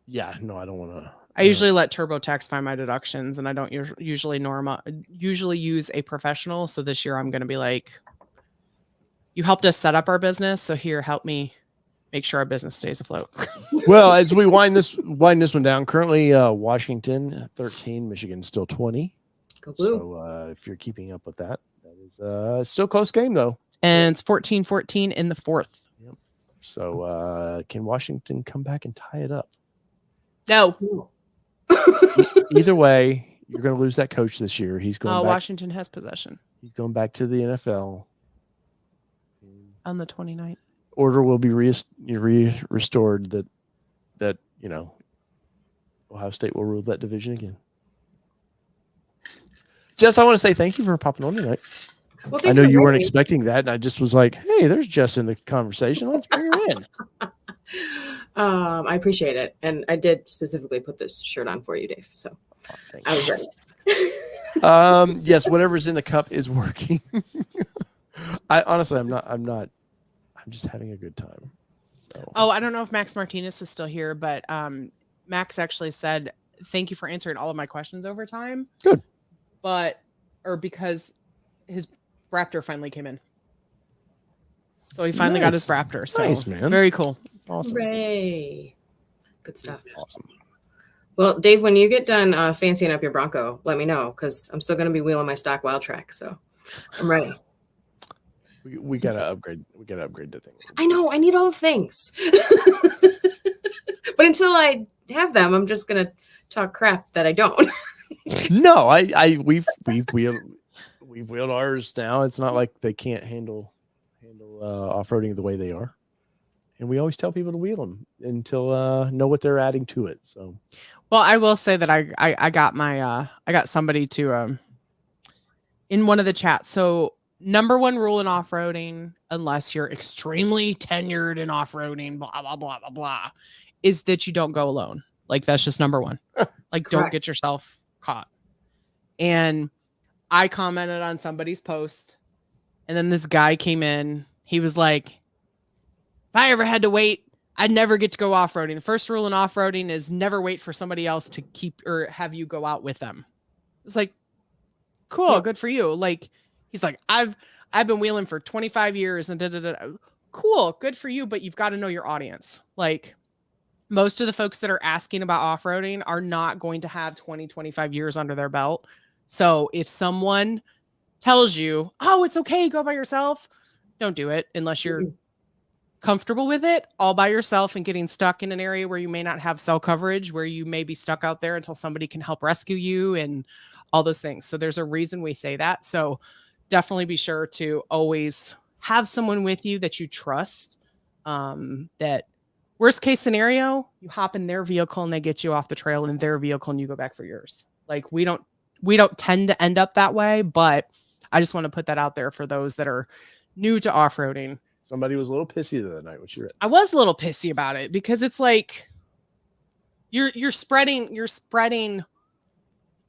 Yeah, no, I don't want to. I usually let TurboTax find my deductions, and I don't usually use a professional. So this year I'm going to be like, you helped us set up our business, so here, help me make sure our business stays afloat. Well, as we wind this one down, currently Washington 13, Michigan still 20. Go blue. So if you're keeping up with that, that is still close game though. And it's 14-14 in the 4th. Yep. So can Washington come back and tie it up? No. Either way, you're going to lose that coach this year. He's going. Washington has possession. He's going back to the NFL. On the 29th. Order will be restored that Ohio State will rule that division again. Jess, I want to say thank you for popping on tonight. Well, I know you weren't expecting that, and I just was like, "Hey, there's Jess in the conversation. Let's bring her in." I appreciate it, and I did specifically put this shirt on for you, Dave. So I was ready. Yes, whatever's in the cup is working. I honestly, I'm just having a good time. So. Oh, I don't know if Max Martinez is still here, but Max actually said, "Thank you for answering all of my questions over time." Good. Because his Raptor finally came in. So he finally got his Raptor. So nice, man. Very cool. That's awesome. Hooray. Good stuff. Awesome. Well, Dave, when you get done fancying up your Bronco, let me know because I'm still going to be wheeling my stock Wild Track. So I'm ready. We gotta upgrade. We gotta upgrade the thing. I know. I need all the things. But until I have them, I'm just going to talk crap that I don't. No, we've wheeled ours now. It's not like they can't handle off-roading the way they are, and we always tell people to wheel them until know what they're adding to it. So, well, I will say that I got my I got somebody to in one of the chats. So number one rule in off-roading, unless you're extremely tenured in off-roading, blah blah blah blah blah, is that you don't go alone. Like that's just number one. Like don't get yourself caught. And I commented on somebody's post And then this guy came in. He was like, if I ever had to wait, I'd never get to go off-roading. The first rule in off-roading is never wait for somebody else to keep or have you go out with them. It's like, cool, Yeah. good for you. Like, he's like, I've been wheeling for 25 years and cool, good for you, but you've got to know your audience. Like, most of the folks that are asking about off-roading are not going to have 20, 25 years under their belt. So if someone tells you, oh, it's okay, go by yourself, don't do it unless you're comfortable with it all by yourself and getting stuck in an area where you may not have cell coverage, where you may be stuck out there until somebody can help rescue you and all those things. So there's a reason we say that. So definitely be sure to always have someone with you that you trust. That worst case scenario, you hop in their vehicle and they get you off the trail in their vehicle and you go back for yours. Like we don't tend to end up that way, but I just want to put that out there for those that are new to off-roading. Somebody was a little pissy the other night when she read. I was a little pissy about it because it's like you're spreading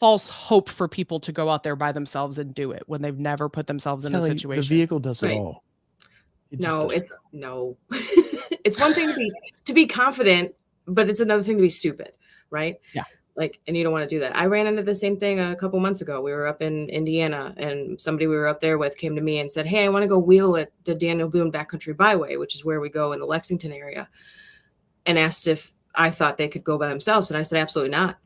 false hope for people to go out there by themselves and do it when they've never put themselves in a Kelly, situation. the vehicle does it Right. all. It just No, does it. it's no. It's one thing to be confident, but it's another thing to be stupid, right? Yeah. Like, and you don't want to do that. I ran into the same thing a couple months ago. We were up in Indiana, and somebody we were up there with came to me and said, "Hey, I want to go wheel at the Daniel Boone Backcountry Byway, which is where we go in the Lexington area," and asked if I thought they could go by themselves. And I said, "Absolutely not.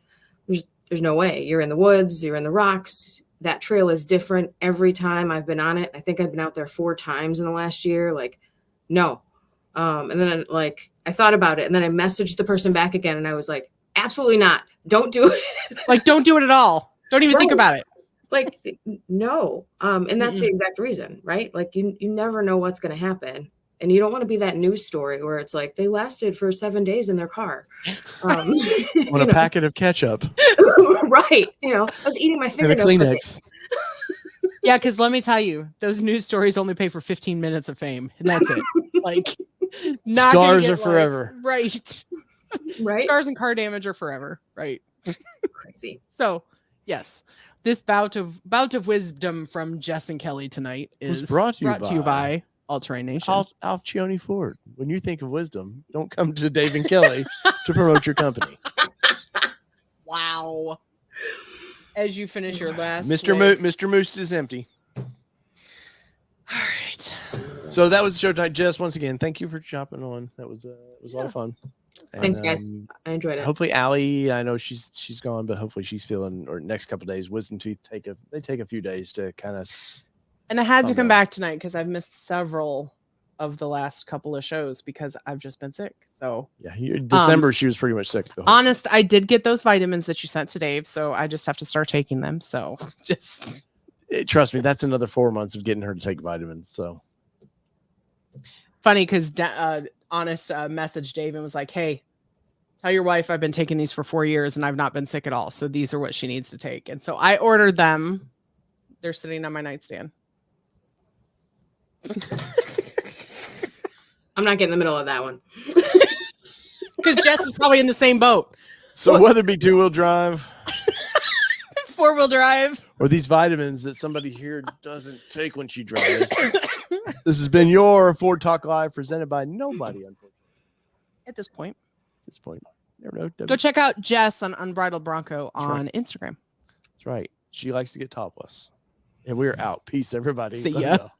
There's no way. You're in the woods. You're in the rocks. That trail is different every time I've been on it. I think I've been out there 4 times in the last year. Like, no." And then I thought about it, and then I messaged the person back again, and I was like, "Absolutely not. Don't do it." Like, don't do it at all. Don't even think Right. about it. Like, no. And that's the exact reason, right? Like you never know what's going to happen. And you don't want to be that news story where it's like they lasted for 7 days in their car. On you a know, packet of ketchup right. You know, I was eating my and a fingernails. with it. Kleenex. Yeah, because let me tell you, those news stories only pay for 15 minutes of fame, and that's it. Like, not gonna Scars get, are forever. right? Right. Scars and car damage are forever, right? Crazy. So, yes, this bout of wisdom from Jess and Kelly tonight Was is brought to you by All Terrain Nation. Alcione Ford. When you think of wisdom, don't come to Dave and Kelly to promote your company. Wow. As you finish your last, Mr. Moose is empty. All right. So that was the show tonight. Jess, once again, thank you for chopping on. That was it was a lot of fun. Thanks, And, guys. I enjoyed it. Hopefully, Allie, I know she's gone, but hopefully she's feeling. Or next couple of days, wisdom teeth take a few days to kind of. And I had to Calm come down. back tonight because I've missed several of the last couple of shows because I've just been sick. So Yeah, December she was pretty much sick. The whole honest, I did get those vitamins that you sent to Dave, so I just have to start taking them. So just Trust me, that's another 4 months of getting her to take vitamins. So funny because honest messaged Dave and was like, "Hey, tell your wife I've been taking these for 4 years and I've not been sick at all. So these are what she needs to take." And so I ordered them. They're sitting on my nightstand. I'm not getting in the middle of that one. Because Jess is probably in the same boat. so whether it be 2-wheel drive 4-wheel drive. or these vitamins that somebody here doesn't take when she drives, this has been your Ford Talk Live presented by nobody, unfortunately. At this point, At this point, never know. go check out Jess on Unbridled Bronco on Instagram. That's right. She likes to get topless. And we're out. Peace, everybody. See Love ya. y'all.